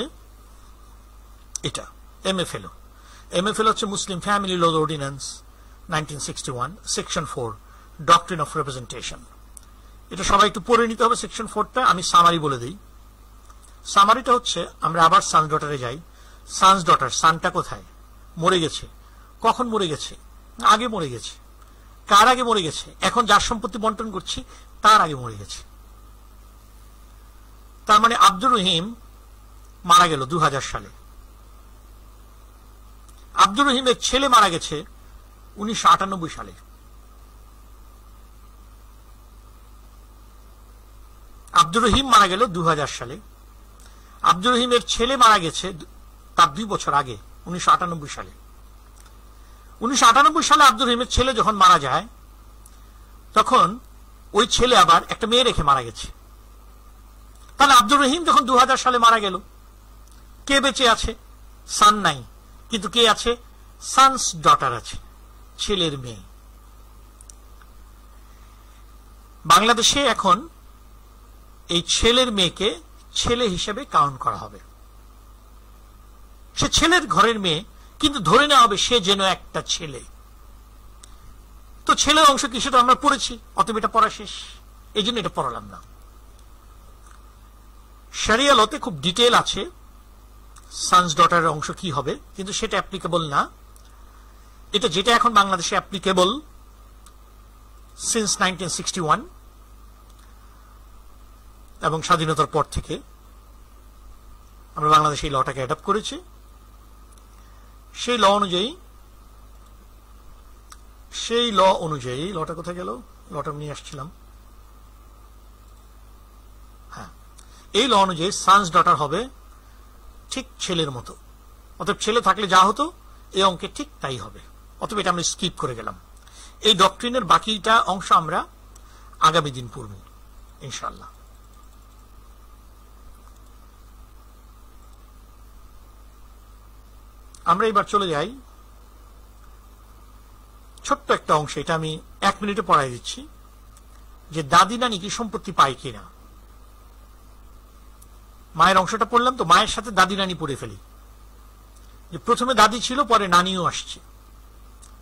[SPEAKER 1] এটা MFLO। MFLO হচ্ছে Muslim family law ordinance 1961, section 4, doctrine of representation. এটা সবাই একটু পড়ে নিতে হবে সেকশন 4টা। আমি সামারি বলে দিই। সামারিটা হচ্ছে, আমরা আবার সানস ডটারে যাই। সানস ডটার, সানটা কোথায়? মরে গেছে। কখন মরে গেছে? আগে মরে গেছে। কার আগে মরে গেছে? এখন যার সম্পত্তি বন্টন করছি তার আগে মরে গেছে। তার মানে আব্দুর রহিম মারা গেল 2000 সালে। আব্দুর রহিমের ছেলে মারা গেছে 1998 সালে। আব্দুর রহিম মারা গেল 2000 সালে। আব্দুর রহিমের ছেলে মারা গেছে তার 2 বছর আগে, 1998 সালে। 1998 সালে আব্দুর রহিমের ছেলে যখন মারা যায়, তখন ওই ছেলে আবার একটা মেয়ে রেখে মারা গেছে। তাহলে আব্দুর রহিম যখন 2000 সালে মারা গেল, কে বেঁচে আছে? সান নাই, কিন্তু কে আছে? সানস ডটার আছে, ছেলের মেয়ে। বাংলাদেশে এখন এই ছেলের মেয়েকে ছেলে হিসেবে কাউন্ট করা হবে। সে ছেলের ঘরের মেয়ে, কিন্তু ধরে নেওয়া হবে সে যেন একটা ছেলে। তো ছেলের অংশ কি সেটা আমরা পড়েছি, অতএব এটা পড়া শেষ। এই জন্য এটা পড়ালাম না। শরিয়া লতে খুব ডিটেল আছে সানস ডটারের অংশ কি হবে, কিন্তু সেটা অ্যাপ্লিকেবল না। এটা যেটা এখন বাংলাদেশে অ্যাপ্লিকেবল সিন্স 1961, এবং স্বাধীনতার পর থেকে আমরা বাংলাদেশে এই লটাকে অ্যাডপ্ট করেছি। সেই ল অনুযায়ী লটা কোথায় গেল? লটা নিয়ে আসছিলাম। হ্যাঁ, এই ল অনুযায়ী সানস ডটার হবে ঠিক ছেলের মতো। অতএব ছেলে থাকলে যা হতো এই অঙ্কে ঠিক তাই হবে। অতএব এটা আমরা স্কিপ করে গেলাম। এই ডক্ট্রিনের বাকিটা অংশ আমরা আগামী দিন পড়ব ইনশাআল্লাহ। আমরা এবার চলে যাই ছোট্ট একটা অংশ। এটা আমি 1 মিনিটে পড়াই দিচ্ছি যে দাদি নানি কি সম্পত্তি পায় কিনা। মায়ের অংশটা পড়লাম তো, মায়ের সাথে দাদি নানি পড়ে ফেলি। যে প্রথমে দাদি ছিল, পরে নানিও আসছে,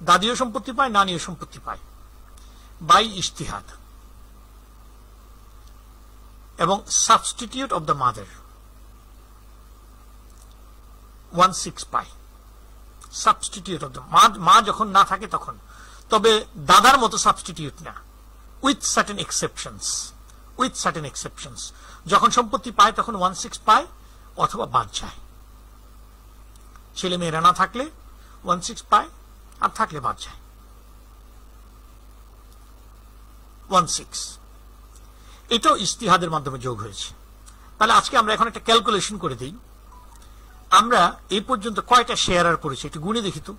[SPEAKER 1] দাদিও সম্পত্তি পায়, নানিও সম্পত্তি পায় বাই ইজতিহাদ। এবং সাবস্টিটিউট অব দ্য মাদার 1/6 পায়, সাবস্টিটিউট অব দ্য মা যখন না থাকে তখন। তবে দাদার মতো সাবস্টিটিউট না, with certain exceptions, with certain exceptions. যখন সম্পত্তি পায় তখন 1/6 পায় অথবা বাদ যায়। ছেলে মেয়েরা না থাকলে 1/6 পায়, আর থাকলে বাদ যায় 1/6। এটাও ইজতিহাদের মাধ্যমে যোগ হয়েছে। তাহলে আজকে আমরা এখন একটা ক্যালকুলেশন করে দিই। আমরা এই পর্যন্ত কয়টা শেয়ারার করেছি একটু গুণে দেখি তো।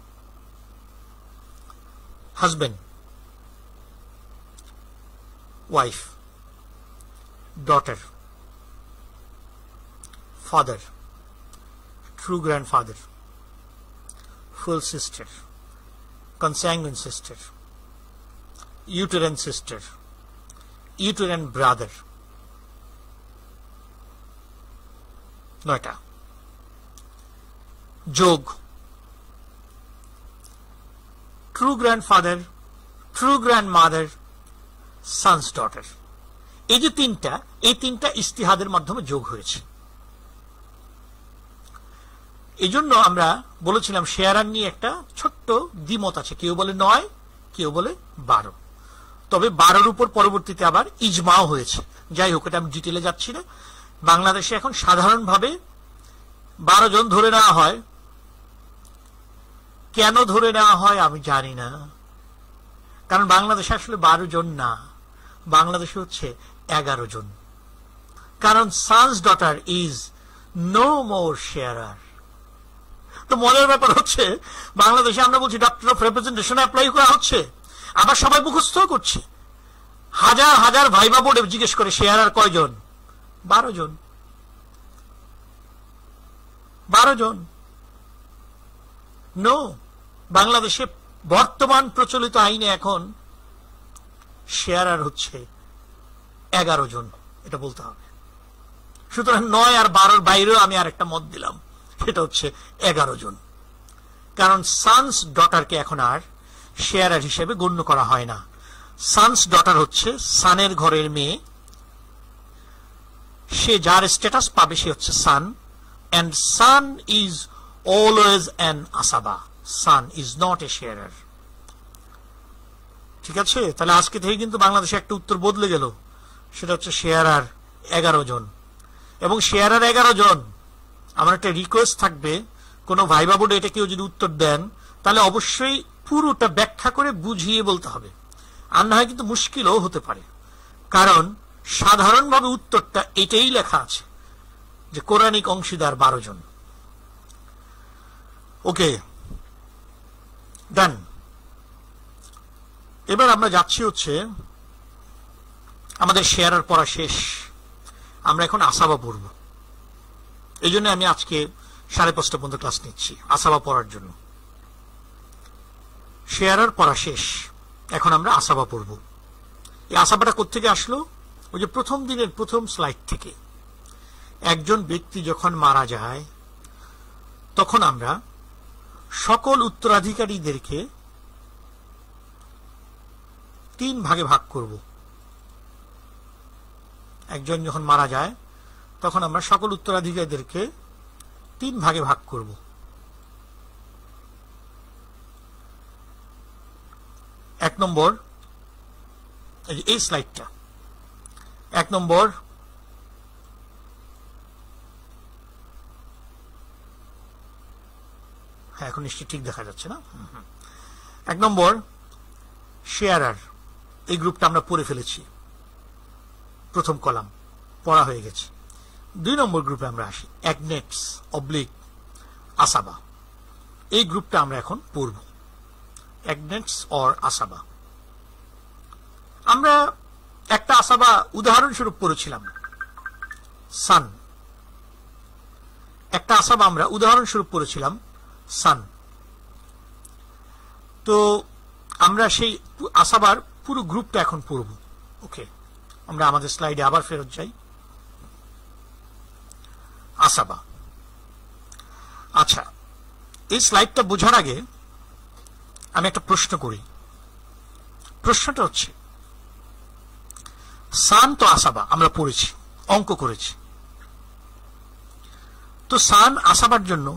[SPEAKER 1] Husband, wife, daughter, father, true grandfather, full sister, consanguine sister, uterine sister, uterine brother, 9টা যোগ true grandfather, true grandmother, son's daughter। এই যে তিনটা, এই তিনটা ইজতিহাদের মাধ্যমে যোগ হয়েছে। এই জন্য আমরা বলেছিলাম শেয়ারার নিয়ে একটা ছোট্ট দ্বিমত আছে, কেউ বলে 9, কেউ বলে 12। তবে 12-র উপর পরবর্তীতে আবার ইজমাও হয়েছে। যাই হোক, এটা আমি ডিটেলে যাচ্ছি না। বাংলাদেশে এখন সাধারণভাবে 12 জন ধরে নেওয়া হয়। কেন ধরে নেওয়া হয় আমি জানি না, কারণ বাংলাদেশে আসলে 12 জন না, বাংলাদেশে হচ্ছে 11 জন। কারণ sons daughter is no more sharer. তো মজার ব্যাপার হচ্ছে, বাংলাদেশে আমরা বলছি ডক্টর অফ রিপ্রেজেন্টেশন অ্যাপ্লাই করা হচ্ছে, আবার সবাই মুখস্থ করছে। হাজার হাজার ভাইবা বোর্ডে জিজ্ঞেস করে শেয়ারার কয়জন? 12 জন। 12 জন। নো, বাংলাদেশে বর্তমান প্রচলিত আইনে এখন শেয়ারার হচ্ছে 11 জন, এটা বলতে হবে। সুতরাং 9 আর 12-র বাইরেও আমি আর একটা মত দিলাম, সেটা হচ্ছে 11 জন। কারণ সানস ডটারকে এখন আর শেয়ারার হিসেবে গণ্য করা হয় না। সানস ডটার হচ্ছে সানের ঘরের মেয়ে, সে যার স্ট্যাটাস পাবে সে হচ্ছে son, and son is always an আসাবা, son is not a sharer. ঠিক আছে? তাহলে আজকে থেকে কিন্তু বাংলাদেশে একটা উত্তর বদলে গেল, সেটা হচ্ছে শেয়ারার 11 জন। এবং শেয়ারার 11 জন, আমার একটা রিকোয়েস্ট থাকবে, কোন ভাইবা বোর্ডে এটা কেউ যদি উত্তর দেন তাহলে অবশ্যই পুরোটা ব্যাখ্যা করে বুঝিয়ে বলতে হবে, আর না হয় কিন্তু মুশকিলও হতে পারে। কারণ সাধারণভাবে উত্তরটা এটাই লেখা আছে যে কোরআনিক অংশীদার 12 জন। ওকে, ডান। এবার আমরা যাচ্ছি হচ্ছে, আমাদের শেয়ারার পড়া শেষ, আমরা এখন আসাবা পড়ব। এই জন্য আমি আজকে 5:30 পর্যন্ত ক্লাস নিচ্ছি আসাবা পড়ার জন্য। শেয়ারার পড়া শেষ, এখন আমরা আসাবা পড়ব। এই আসাবাটা কোত্থেকে আসলো? ওই যে প্রথম দিনের প্রথম স্লাইড থেকে। একজন ব্যক্তি যখন মারা যায় তখন আমরা সকল উত্তরাধিকারীদেরকে 3 ভাগে ভাগ করব। একজন যখন মারা যায় তখন আমরা সকল উত্তরাধিকারীদেরকে 3 ভাগে ভাগ করব। এক নম্বর, এই স্লাইডটা 1 নম্বর, হ্যাঁ এখন নিশ্চয়ই ঠিক দেখা যাচ্ছে না? 1 নম্বর শেয়ারার, এই গ্রুপটা আমরা পড়ে ফেলেছি, প্রথম কলাম পড়া হয়ে গেছে। 2 নম্বর গ্রুপে আমরা আসি, অ্যাগনেটস অবলিক আসাবা, এই গ্রুপটা আমরা এখন পড়ব, অ্যাগনেটস অর আসাবা। আমরা একটা আসাবা উদাহরণস্বরূপ পড়েছিলাম, সান। একটা আসাবা আমরা উদাহরণস্বরূপ পড়েছিলাম, সান। তো আমরা সেই আসাবার পুরো গ্রুপটা এখন পড়ব। ওকে, আমরা আমাদের স্লাইডে আবার ফেরত যাই। আসাবা। আচ্ছা, এই স্লাইডটা বোঝার আগে আমি একটা প্রশ্ন করি। প্রশ্নটা হচ্ছে, সান তো আসাবা আমরা পড়েছি, অঙ্ক করেছি, তো সান আসাবার জন্য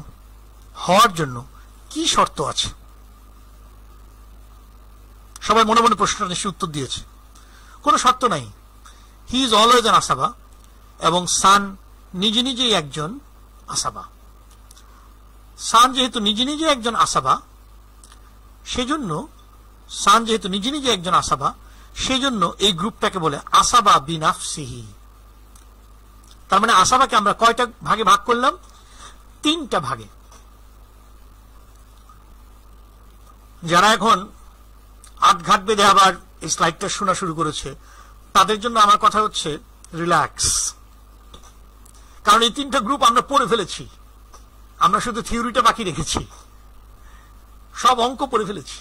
[SPEAKER 1] হওয়ার জন্য কি শর্ত আছে? সবাই মনে মনে প্রশ্নটা নিশ্চয়ই উত্তর দিয়েছে। কোনো শর্ত নাই। হি ইজ অলওয়েজ অ্যান আসাবা, এবং সান নিজে নিজেই একজন আসাবা। সান যেহেতু নিজে নিজে একজন আসাবা, সেজন্য সান যেহেতু নিজে নিজে একজন আসাবা, সেজন্য এই গ্রুপটাকে বলে আসাবা বিনাফসিহি। তার মানে আসাবাকে আমরা কয়টা ভাগে ভাগ করলাম? 3টা ভাগে। যারা এখন আটঘাট বেঁধে আবার এই স্লাইডটা শোনা শুরু করেছে, তাদের জন্য আমার কথা হচ্ছে রিল্যাক্স। কারণ এই 3টা গ্রুপ আমরা পড়ে ফেলেছি, আমরা শুধু থিওরিটা বাকি রেখেছি। সব অঙ্ক পড়ে ফেলেছি,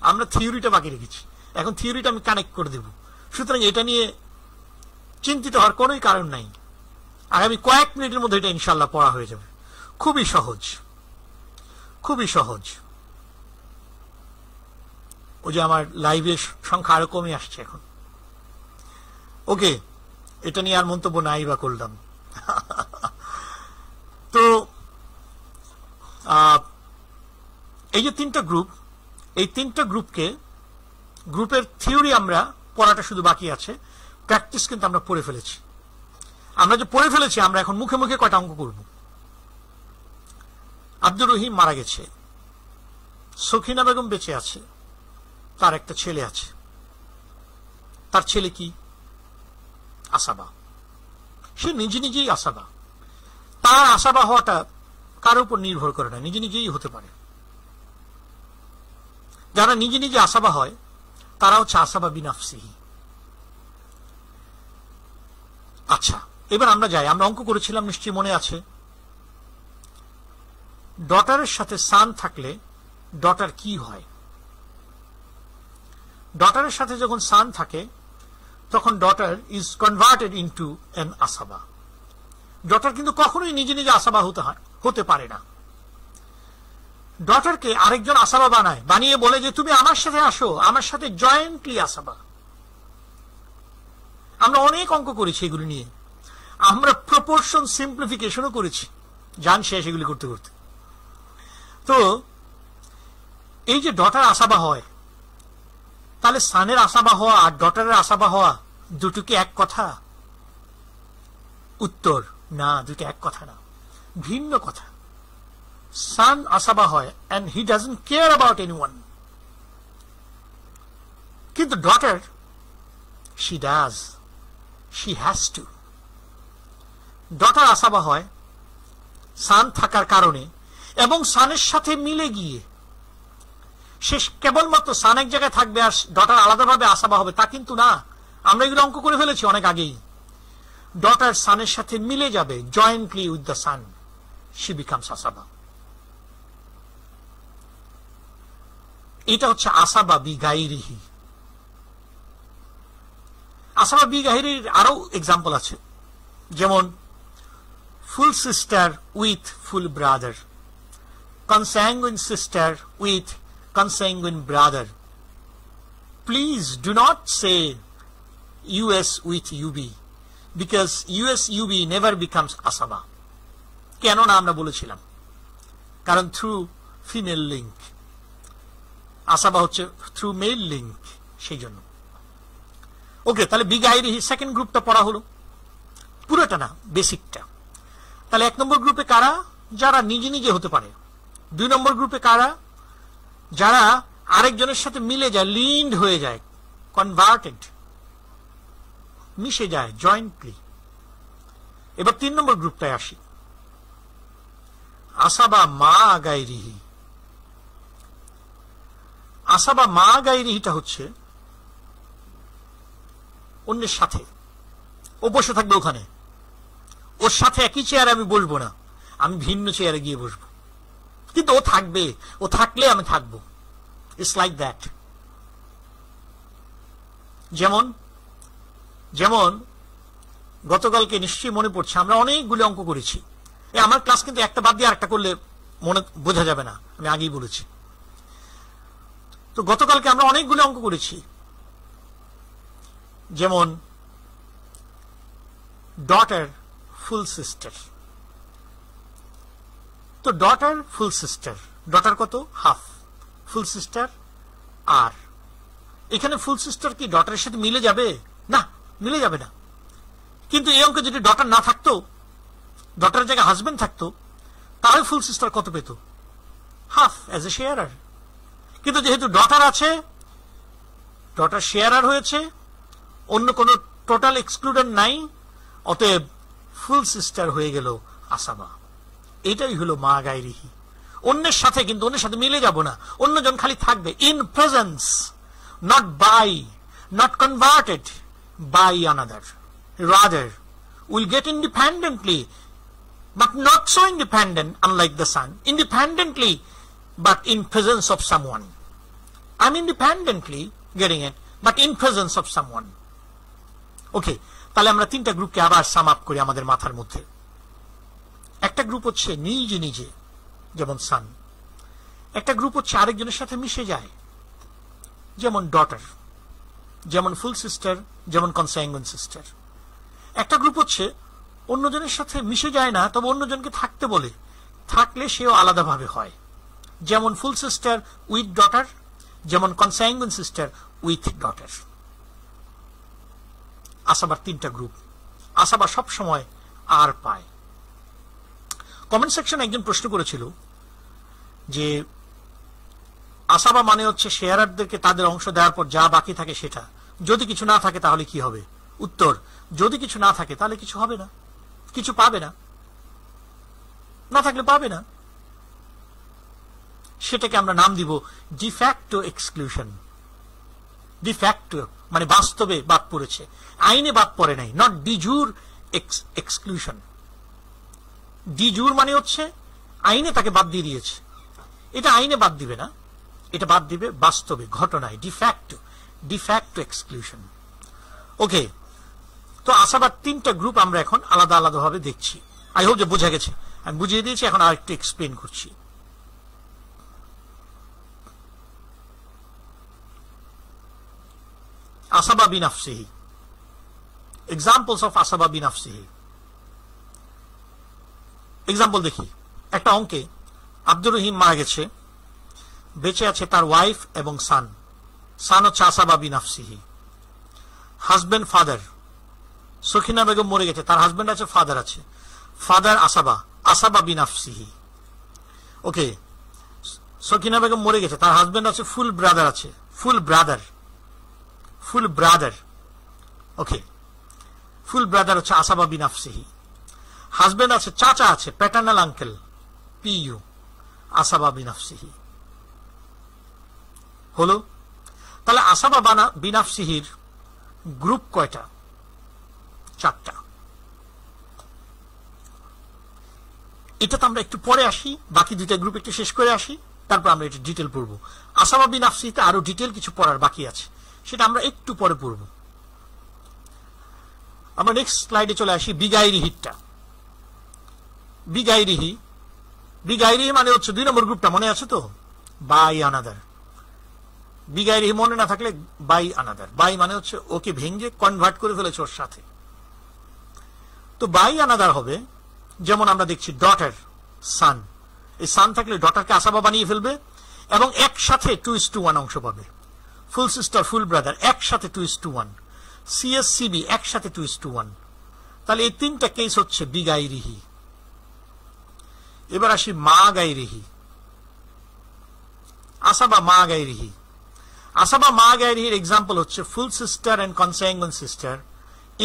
[SPEAKER 1] আমরা থিওরিটা বাকি রেখেছি। এখন থিওরিটা আমি কানেক্ট করে দেব। সুতরাং এটা নিয়ে চিন্তিত হওয়ার কোনোই কারণ নাই। আগামী কয়েক মিনিটের মধ্যে এটা ইনশাল্লাহ পড়া হয়ে যাবে। খুবই সহজ, খুবই সহজ। ওই যে আমার লাইভের সংখ্যা আরো কমে আসছে এখন। ওকে, এটা নিয়ে আর মন্তব্য নাই বা করলাম। তো এই যে 3টা গ্রুপ, এই 3টা গ্রুপের থিওরি আমরা পড়াটা শুধু বাকি আছে, প্র্যাকটিস কিন্তু আমরা পড়ে ফেলেছি। আমরা যে পড়ে ফেলেছি, আমরা এখন মুখে মুখে কয়টা অঙ্ক করব। আব্দুর রহিম মারা গেছে, সখিনা বেগম বেঁচে আছে, তার একটা ছেলে আছে। তার ছেলে কি? আসাবা। সে নিজে নিজেই আসাবা। তার আসাবা হওয়াটা কারো উপর নির্ভর করে না, নিজে নিজেই হতে পারে। যারা নিজে নিজে আসাবা হয় তারা হচ্ছে আসাবা বিনাফসিহি। আচ্ছা, এবার আমরা যাই। আমরা অঙ্ক করেছিলাম, নিশ্চয়ই মনে আছে। ডটারের সাথে সান থাকলে ডটার কি হয়? ডটারের সাথে যখন সান থাকে তখন daughter is converted into an আসাবা। ডটার কিন্তু কখনোই নিজে নিজে আসাবা হতে পারে না। ডটারকে আরেকজন আসাবা বানায়, বানিয়ে বলে যে তুমি আমার সাথে আসো, আমার সাথে জয়েন্টলি আসাবা। আমরা অনেক অঙ্ক করেছি এগুলি নিয়ে। আমরা প্রপোর্শন সিম্পলিফিকেশনও করেছি, জান শেষ এগুলি করতে করতে। তো এই যে ডটার আসাবা হয়, তাহলে সানের আসাবা হওয়া আর ডটারের আসাবা হওয়া দুটো কি এক কথা? উত্তর না, দুটো এক কথা না, ভিন্ন কথা। সান আসাবা হয় and he doesn't care about anyone, কিন্তু daughter she does, she has to। ডটার আসাবা হয় সান থাকার কারণে এবং সানের সাথে মিলে গিয়ে। সে কেবলমাত্র সান এক জায়গায় থাকবে আর ডটার আলাদাভাবে আসাবা হবে তা কিন্তু না। আমরা এগুলো অঙ্ক করে ফেলেছি অনেক আগেই। ডটার সানের সাথে মিলে যাবে, jointly with the son she becomes আসাবা। এটা হচ্ছে আসাবা বি গাইরিহি। আসাবা বি গাইরির আরো এক্সাম্পল আছে, যেমন full sister with full brother, consanguine sister with consanguine brother. Please do not say US with UB, because US UB never becomes asaba. কেন না আমরা বলেছিলাম, কারণ থ্রু ফিমেল লিঙ্ক। আসাবা হচ্ছে থ্রু মেল লিঙ্ক, সেই জন্য। ওকে, তাহলে বি গাইরিহি সেকেন্ড গ্রুপটা পড়া হলো, পুরোটা না, বেসিকটা। তাহলে 1 নম্বর গ্রুপে কারা? যারা নিজে নিজে হতে পারে। 2 নম্বর গ্রুপে কারা? যারা আরেকজনের সাথে মিলে যায়, লিন্ড হয়ে যায়, কনভার্টেড, মিশে যায় জয়েন্টলি। এবার 3 নম্বর গ্রুপটায় আসি, আসাবা মা গাইরিহি। আসাবা মা গাইরিহিটা হচ্ছে অন্যের সাথে, ও বসে থাকবে ওখানে, ওর সাথে একই চেয়ারে আমি বসবো না, আমি ভিন্ন চেয়ারে গিয়ে বসবো, কিন্তু ও থাকবে, ও থাকলে আমি থাকবো। It's like that. যেমন যেমন গতকালকে নিশ্চয়ই মনে পড়ছে, আমরা অনেকগুলো অঙ্ক করেছি। আমার ক্লাস কিন্তু একটা বাদ দিয়ে আরেকটা করলে মনে বোঝা যাবে না, আমি আগেই বলেছি। তো গতকালকে আমরা অনেকগুলো অঙ্ক করেছি, যেমন ডটার ফুল সিস্টার। তো ডটার ফুল সিস্টার, ডটার কত? হাফ, ফুল সিস্টার আর। এখানে ফুল সিস্টার কি ডটারের সাথে মিলে যাবে? না, মিলে যাবে না। কিন্তু এই অঙ্কে যদি ডটার না থাকতো, ডটারের জায়গায় হাজবেন্ড থাকতো, তাহলে ফুল সিস্টার কত পেত? Half, as a শেয়ারার। কিন্তু যেহেতু ডটার আছে, ডটার শেয়ারার হয়েছে, অন্য কোন টোটাল এক্সক্লুডেড নাই, অতএব ফুল সিস্টার হয়ে গেল আসাবা। এটাই হলো মা গায়রিহি। অন্যের সাথে, কিন্তু অন্যের সাথে মিলে যাব না, অন্যজন খালি থাকবে in presence, not by, not converted by another. Rather will get independently, but not so independent, unlike the sun, independently but in presence of someone. I'm independently getting it, but in presence of someone. Okay, তাহলে আমরা তিনটা গ্রুপকে আবার sum up করি আমাদের মাথার মধ্যে। একটা গ্রুপ হচ্ছে নিজে নিজে, যেমন সান। একটা গ্রুপ হচ্ছে আরেকজনের সাথে মিশে যায়, যেমন ডটার, যেমন ফুল সিস্টার, যেমন কনসাংগুইন সিস্টার। একটা গ্রুপ হচ্ছে অন্যজনের সাথে মিশে যায় না, তবে অন্যজনকে থাকতে বলে, থাকলে সেও আলাদাভাবে হয়, যেমন ফুল সিস্টার উইথ ডটার, যেমন কনসাংগুইন সিস্টার উইথ ডটার। আসাবার তিনটা গ্রুপ। আসাবা সব সময় আর পায়। কমেন্ট সেকশনে একজন প্রশ্ন করেছিল যে আসাবা মানে হচ্ছে শেয়ারারদেরকে তাদের অংশ দেওয়ার পর যা বাকি থাকে সেটা, যদি কিছু না থাকে তাহলে কি হবে? উত্তর, যদি কিছু না থাকে তাহলে কিছু হবে না, কিছু পাবে না, না থাকলে পাবে না। সেটাকে আমরা নাম দিব ডিফ্যাক্টো এক্সক্লুশন। ডিফ্যাক্টো মানে বাস্তবে বাদ পড়েছে, আইনে বাদ পড়ে নাই, নট ডিজুর এক্সক্লুশন। ডিজুর মানে হচ্ছে আইনে তাকে বাদ দিয়ে দিয়েছে, এটা আইনে বাদ দিবে না, এটা বাদ দিবে বাস্তবে, ঘটনায়। De facto, de facto exclusion. ওকে, তো আসাবার তিনটা গ্রুপ আমরা এখন আলাদা আলাদা ভাবে দেখছি। আই হোপ যে বোঝা গেছে, আমি বুঝিয়ে দিয়েছি, এখন আর একটু এক্সপ্লেন করছি। আসাবা বিনাফসিহি, এক্সাম্পলস অফ আসাবা বিনাফসিহি। এক্সাম্পল দেখি। একটা অঙ্কে আব্দুর রহিম মারা গেছে, বেঁচে আছে তার ওয়াইফ এবং সান। সান হচ্ছে আসাবা বিনাফসিহি। হাজবেন্ড ফাদার, সখিনা বেগম মরে গেছে, তার হাজবেন্ড আছে, ফাদার আছে। ফাদার আসাবা, আসাবা বিনাফসিহি। ওকে, সখিনা বেগম মরে গেছে, তার হাজবেন্ড আছে, ফুল ব্রাদার আছে, ফুল ব্রাদার, ফুল ব্রাদার। ওকে, ফুল ব্রাদার হচ্ছে আসাবা বিনাফসিহি। হাজবেন্ড আছে, চাচা আছে, প্যাটার্নাল আঙ্কেল, পিইউ, আসাবা বিনাফসিহি। হলো? তাহলে আসাবা বিনাফসিহির গ্রুপ কয়টা? চারটা। এটা তো আমরা একটু পরে আসি, বাকি দুইটা গ্রুপ একটু শেষ করে আসি, তারপর আমরা এটা ডিটেল পড়বো। আসাবা বিনাফসিহিতে আরো ডিটেল কিছু পড়ার বাকি আছে, সেটা আমরা একটু পরে পড়ব। আমরা নেক্সট স্লাইডে চলে আসি বিগাইরিহিটা। বিগাইরিহি, বিগাইরিহি মানে হচ্ছে 2 নম্বর গ্রুপটা, মনে আছে তো? By another. বিগাইরিহি মনে না থাকলে বাই আনাদার। বাই মানে হচ্ছে ওকে ভেঙে কনভার্ট করে ফেলেছে ওর সাথে। তো বাই আনাদার হবে, যেমন আমরা দেখছি ডটার, সান। এই সান থাকলে ডটারকে আসাবা বানিয়ে ফেলবে এবং একসাথে 2:1 অংশ পাবে। ফুল সিস্টার, ফুল ব্রাদার একসাথে 2:1, সিএসসিবি একসাথে 2:1। তাহলে এই তিনটা কেস হচ্ছে বিগাইরিহি। এবার আসি মা গাইরিহি। আসাবা মা গাইরিহি। আসাবা মা গাইরিহির এক্সাম্পল হচ্ছে full sister and consanguine sister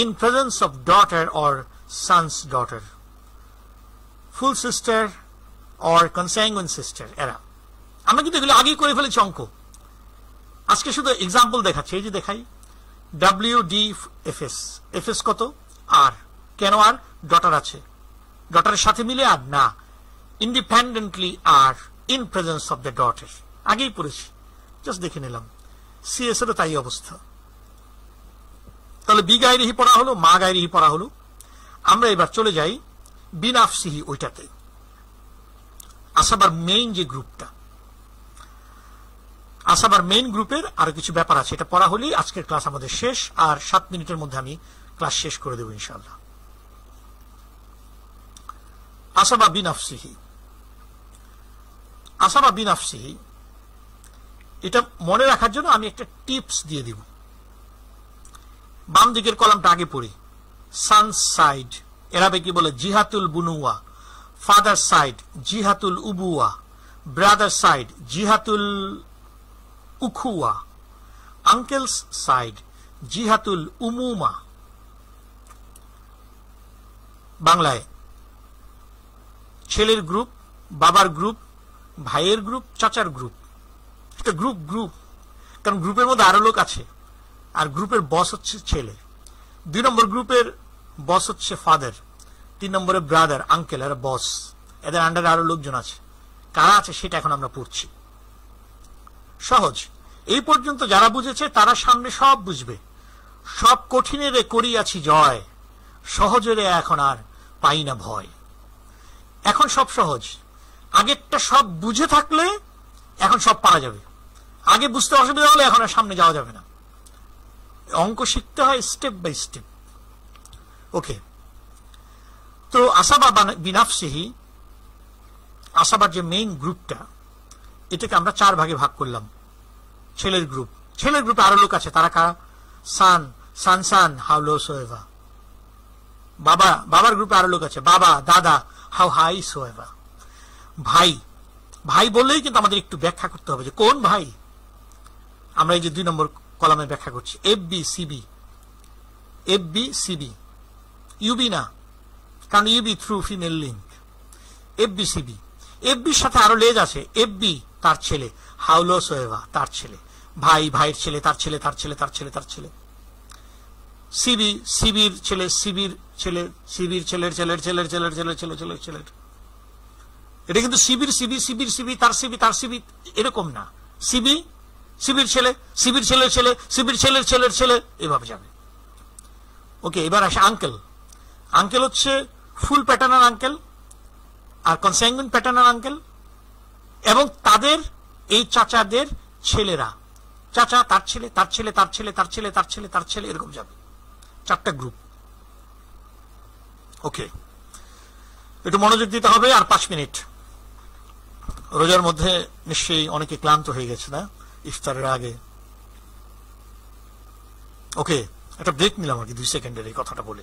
[SPEAKER 1] in presence of daughter or sons daughter. Full sister or consanguine sister, এরা। আমরা কিন্তু এগুলো আগেই করে ফেলেছি অঙ্ক, আজকে শুধু এক্সাম্পল দেখাচ্ছি। এই যে দেখাই, WDFS, এফএস কত? আর। কেন আর? ডটার আছে, ডটারের সাথে মিলে আর না, ইন্ডিপেন্ডেন্টলি আর, in presence of the daughter. আগেই পড়েছি, জাস্ট দেখে নিলাম। সিএস এরও তাই অবস্থা। তাহলে বি গাইরিহি পড়া হলো, মা গাইরিহি পড়া হলো। আমরা এবার চলে যাই বিনাফসিহি ওইটাতে। আসাবার মেইন যে গ্রুপটা, আসাবার মেইন গ্রুপের আরো কিছু ব্যাপার আছে, এটা পড়া হলেই আজকের ক্লাস আমাদের শেষ, আর 7 মিনিটের মধ্যে আমি ক্লাস শেষ করে দেব ইনশাআল্লাহ। আসাবা বিনাফসিহি, আসাবা বিনাফসিহি, এটা মনে রাখার জন্য আমি একটা টিপস দিয়ে দিব। বাম দিকের কলামটা আগে পড়ি। সান সাইড এরাবে কি বলে? জিহাতুল বুনুয়া। ফাদার সাইড জিহাতুল উবুয়া। ব্রাদার সাইড জিহাতুল উখুয়া। আঙ্কেলস সাইড জিহাতুল উমুমা। বাংলায় ছেলের গ্রুপ, বাবার গ্রুপ, ভাইয়ের গ্রুপ, চাচার গ্রুপ। এটা গ্রুপ গ্রুপ, কারণ গ্রুপের মধ্যে আরো লোক আছে, আর গ্রুপের বস হচ্ছে ছেলে। 2 নম্বর গ্রুপের বস হচ্ছে ফাদার। 3 নম্বরে ব্রাদার, আঙ্কেল, আর বস। এদের আন্ডারে আরো লোকজন আছে। কারা আছে সেটা এখন আমরা পড়ছি। সহজ। এই পর্যন্ত যারা বুঝেছে তারা সামনে সব বুঝবে। সব কঠিনের করিয়াছি জয়, সহজের এখন আর পাই না ভয়। এখন সব সহজ। আগেরটা সব বুঝে থাকলে এখন সব পারা যাবে। আগে বুঝতে অসুবিধা হলে এখন আর সামনে যাওয়া যাবে না। অঙ্ক শিখতে হয় স্টেপ বাই স্টেপ। ওকে, তো আসাবা বিনাফসিহি, আসাবার যে মেইন গ্রুপটা, এটাকে আমরা 4 ভাগে ভাগ করলাম। ছেলের গ্রুপ, ছেলের গ্রুপে আরো লোক আছে। তারা কারা? সান, সানসান, হাউ লো সোয়েভা। বাবা, বাবার গ্রুপে আরো লোক আছে। বাবা, দাদা, হাউ হাই সোয়েভা। ভাই, ভাই বললেই কিন্তু আমাদের একটু ব্যাখ্যা করতে হবে যে কোন ভাই। আমরা এই যে 2 নম্বর কলামে ব্যাখ্যা করছি। F B C B, F B C B, U B না, কারণ U B through female link. F B C B, F বির সাথে আরো লেজ আছে। এফ বি তার ছেলে, হাউলো সোয়েভা তার ছেলে, ভাই ভাইয়ের ছেলে, তার ছেলে, তার ছেলে, তার ছেলে, তার ছেলে। সিবি সিবির ছেলে, সিবির ছেলে, সিবির ছেলের ছেলের ছেলের ছেলের ছেলের ছেলে ছেলের ছেলের। এটা কিন্তু সিবির সিবি, সিবির সিবি, তার সিবি, তার সিবি, এরকম না। সিবি সিবির ছেলে, সিবির ছেলের ছেলে, সিবির ছেলের ছেলের ছেলে, এভাবে যাবে। ওকে, এবার আসে আঙ্কেল। আঙ্কেল হচ্ছে ফুল প্যাটার্নাল আঙ্কেল আর কনস্যাঙ্গুইন প্যাটার্নাল আঙ্কেল, এবং তাদের এই চাচাদের ছেলেরা, চাচা, তার ছেলে, তার ছেলে, তার ছেলে, তার ছেলে, তার ছেলে, তার ছেলে, এরকম যাবে। 4টা গ্রুপ। ওকে, একটু মনোযোগ দিতে হবে। আর 5 মিনিট। রোজার মধ্যে নিশ্চয়ই অনেকে ক্লান্ত হয়ে গেছে না, ইফতারের আগে। ওকে, একটা ব্রেক নিলাম আর কি 2 সেকেন্ডের এই কথাটা বলে।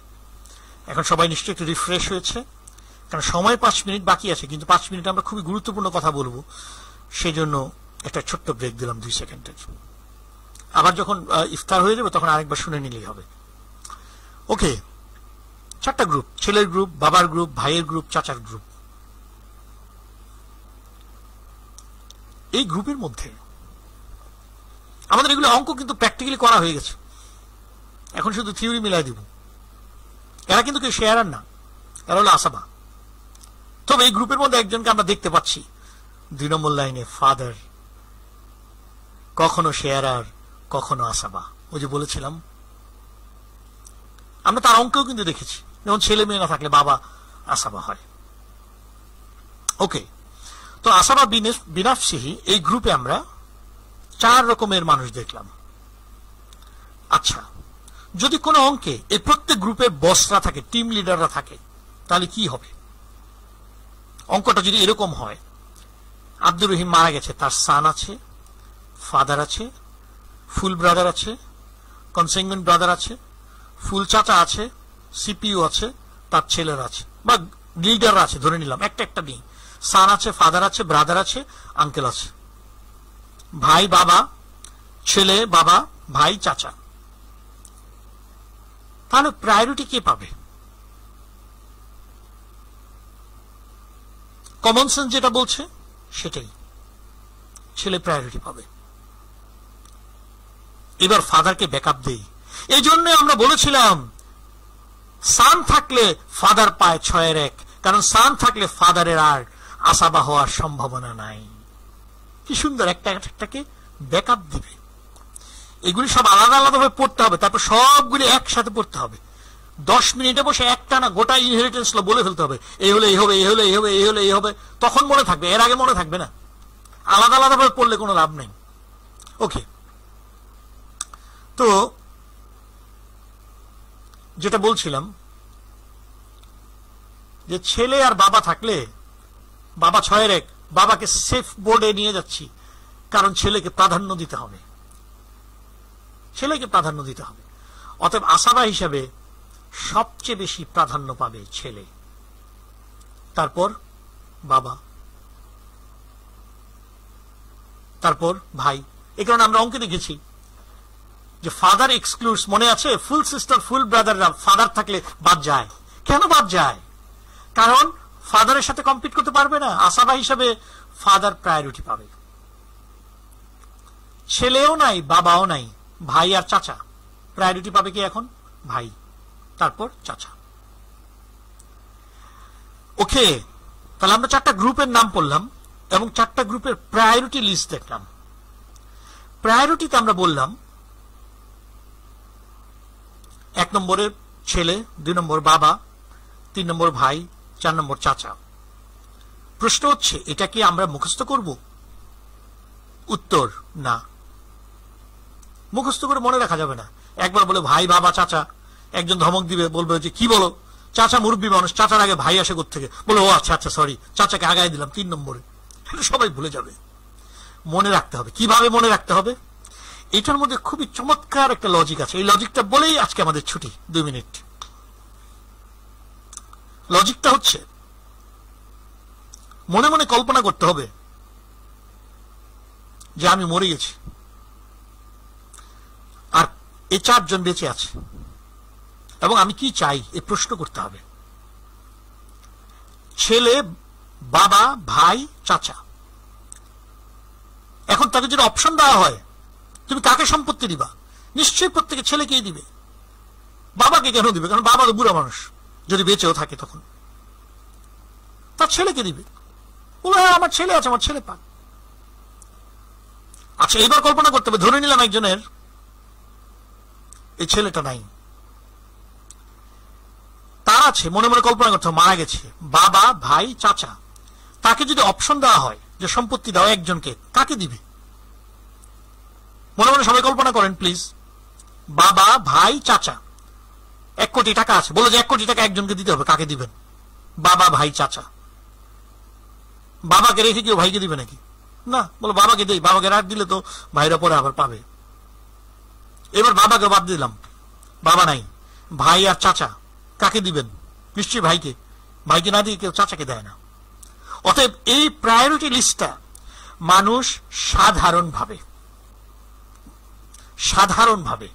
[SPEAKER 1] এখন সবাই নিশ্চয়ই একটু রিফ্রেশ হয়েছে, কারণ সময় 5 মিনিট বাকি আছে, কিন্তু 5 মিনিট আমরা খুবই গুরুত্বপূর্ণ কথা বলবো, সেই জন্য একটা ছোট্ট ব্রেক দিলাম 2 সেকেন্ডের। আবার যখন ইফতার হয়ে যাবে তখন আরেকবার শুনে নিলেই হবে। ওকে, 4টা গ্রুপ। ছেলের গ্রুপ, বাবার গ্রুপ, ভাইয়ের গ্রুপ, চাচার গ্রুপ। এই গ্রুপের মধ্যে আমাদের এগুলো অঙ্ক কিন্তু প্র্যাকটিক্যালি করা হয়ে গেছে, এখন শুধু থিওরি মিলাই দিব। এরা কিন্তু কেউ শেয়ারার না, এরা হলো আসাবা। তবে এই গ্রুপের মধ্যে একজনকে আমরা দেখতে পাচ্ছি 2 নম্বর লাইনে, ফাদার। কখনো শেয়ারার, কখনো আসাবা। ওই যে বলেছিলাম, আমরা তার অঙ্কেও কিন্তু দেখেছি, যেমন ছেলে মেয়ে না থাকলে বাবা আসাবা হয়। ওকে, তো আসাবা বিনাফসিহি, এই গ্রুপে আমরা 4 রকমের মানুষ দেখলাম। আচ্ছা, যদি কোনো অঙ্কে এই প্রত্যেক গ্রুপের বসরা থাকে, টিম লিডাররা থাকে, তাহলে কি হবে? অঙ্কটা যদি এরকম হয়, আব্দুর রহিম মারা গেছে, তার সান আছে, ফাদার আছে, ফুল ব্রাদার আছে, কনসেঙ্গুইন ব্রাদার আছে, ফুল চাচা আছে, সিপিইউ আছে, তার ছেলেরা আছে, বা লিডাররা আছে, ধরে নিলাম একটা একটা নিয়ে। সান আছে, ফাদার আছে, ব্রাদার আছে, আঙ্কেল আছে, ভাই বাবা, ছেলে বাবা, ভাই চাচা। তাহলে প্রায়োরিটি কে পাবে? কমন সেন্স যেটা বলছে সেটাই, ছেলে প্রায়োরিটি পাবে। এবার ফাদারকে ব্যাকআপ দেই। এই জন্য আমরা বলেছিলাম সান থাকলে ফাদার পায় 6-1, কারণ সান থাকলে ফাদারের আর আসাবা হওয়ার সম্ভাবনা নাই। কি সুন্দর, একটা একটাকে ব্যাকআপ দিবে। এগুলি সব আলাদা আলাদা ভাবে পড়তে হবে, তারপর সবগুলি একসাথে পড়তে হবে। 10 মিনিটে বসে একটানা গোটা ইনহেরিটেন্স ল বলে ফেলতে হবে, এই হলে এই হবে, এই হলে এই হবে, এই হলে এই হবে, তখন মনে থাকবে, এর আগে মনে থাকবে না। আলাদা আলাদা ভাবে পড়লে কোনো লাভ নেই। ওকে, তো যেটা বলছিলাম যে ছেলে আর বাবা থাকলে, বাবা 6-1, বাবাকে সেফ বোর্ডে নিয়ে যাচ্ছি, কারণ ছেলেকে প্রাধান্য দিতে হবে, ছেলেকে প্রাধান্য দিতে হবে। অতএব আসাবা হিসাবে সবচেয়ে বেশি প্রাধান্য পাবে ছেলে, তারপর বাবা, তারপর ভাই। এই কারণে আমরা অঙ্কে দেখেছি যে ফাদার এক্সক্লুডস, মনে আছে, ফুল সিস্টার ফুল ব্রাদাররা ফাদার থাকলে বাদ যায়। কেন বাদ যায়? কারণ ফাদারের সাথে কম্পিট করতে পারবে না। আসাবা হিসাবে ফাদার প্রায়োরিটি পাবে। ছেলেও নাই, বাবাও নাই, ভাই আর চাচা, প্রায়োরিটি পাবে কি এখন? ভাই, তারপর চাচা। ওকে, তাহলে আমরা 4টা গ্রুপের নাম পড়লাম এবং 4টা গ্রুপের প্রায়োরিটি লিস্ট দেখলাম। প্রায়োরিটিতে আমরা বললাম 1 নম্বরে ছেলে, 2 নম্বর বাবা, 3 নম্বর ভাই, 4 নম্বর চাচা। প্রশ্ন হচ্ছে, এটা কি আমরা মুখস্থ করব? উত্তর না, মুখস্থ করে মনে রাখা যাবে না। একবার বলে ভাই, বাবা, চাচা, একজন ধমক দিবে, বলবে যে কি বলো, চাচা মুরব্বী মানুষ, চাচার আগে ভাই আসে কোত্থেকে, বলে ও আচ্ছা আচ্ছা সরি, চাচাকে আগায় দিলাম 3 নম্বরে। সবাই ভুলে যাবে। মনে রাখতে হবে। কিভাবে মনে রাখতে হবে? এটার মধ্যে খুবই চমৎকার একটা লজিক আছে। এই লজিকটা বলেই আজকে আমাদের ছুটি 2 মিনিট। লজিকটা হচ্ছে, মনে মনে কল্পনা করতে হবে যে আমি মরে গেছি আর এই 4 জন বেঁচে আছে এবং আমি কি চাই, এই প্রশ্ন করতে হবে। ছেলে, বাবা, ভাই, চাচা। এখন তাকে যদি অপশন দেওয়া হয়, তুমি কাকে সম্পত্তি দিবা? নিশ্চয়ই প্রত্যেকে ছেলেকেই দিবে। বাবাকে কেন দিবে? কারণ বাবা তো বুড়া মানুষ, যদি বেঁচেও থাকে তখন তার ছেলেকে দিবে। বলে আমার ছেলে আছে, আমার ছেলে পাক। আচ্ছা, এইবার কল্পনা করতে হবে, ধরে নিলাম একজনের এই ছেলেটা নাই, তার আছে, মনে মনে কল্পনা করতে হবে, মারা গেছে, বাবা, ভাই, চাচা। তাকে যদি অপশন দেওয়া হয় যে সম্পত্তি দাও একজনকে, কাকে দিবে? মনে মনে সবাই কল্পনা করেন প্লিজ। বাবা, ভাই, চাচা, 1 কোটি টাকা আছে, বলে যে 1 কোটি টাকা একজনকে দিতে হবে, কাকে দিবেন? বাবা, ভাই, চাচা। বাবাকে রেখে কেউ ভাইকে দিবে নাকি? না, বলো বাবাকে দেই, বাবাকে রাখ দিলে তো ভাইরা পরে আবার পাবে। এবার বাবাকে বাদ দিলাম, বাবা নাই, ভাই আর চাচা, কাকে দিবেন? নিশ্চয়ই ভাইকে। ভাইকে না দিয়ে কেউ চাচাকে দেয় না। অতএব এই প্রায়োরিটি লিস্টটা মানুষ সাধারণভাবে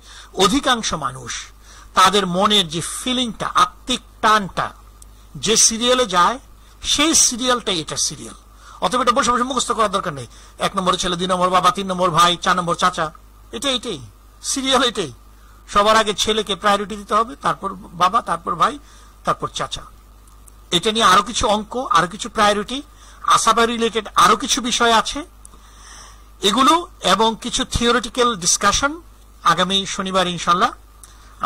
[SPEAKER 1] অধিকাংশ মানুষ তাদের মনের যে ফিলিংটা, আত্মিক টানটা যে সিরিয়ালে যায়, সেই সিরিয়ালটাই এটা সিরিয়াল। অতএব এটা বসে বসে মুখস্থ করার দরকার নেই। 1 নম্বরে ছেলে, 2 নম্বর বাবা, 3 নম্বর ভাই, 4 নম্বর চাচা। এটাই সিরিয়াল, এটাই। সবার আগে ছেলেকে প্রায়োরিটি দিতে হবে, তারপর বাবা, তারপর ভাই, তারপর চাচা। এটা নিয়ে আরো কিছু অঙ্ক, আরো কিছু প্রায়োরিটি, আসাবা রিলেটেড আরো কিছু বিষয় আছে। এগুলো এবং কিছু থিওরিটিক্যাল ডিসকাশন আগামী শনিবার ইনশাল্লাহ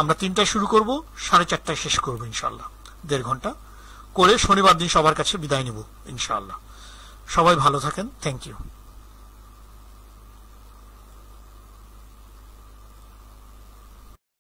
[SPEAKER 1] আমরা 3টায় শুরু করব, 4:30টায় শেষ করব ইনশাল্লাহ। 1.5 ঘন্টা করে শনিবার দিন সবার কাছে বিদায় নেব ইনশাল্লাহ। সবাই ভালো থাকেন। Thank you.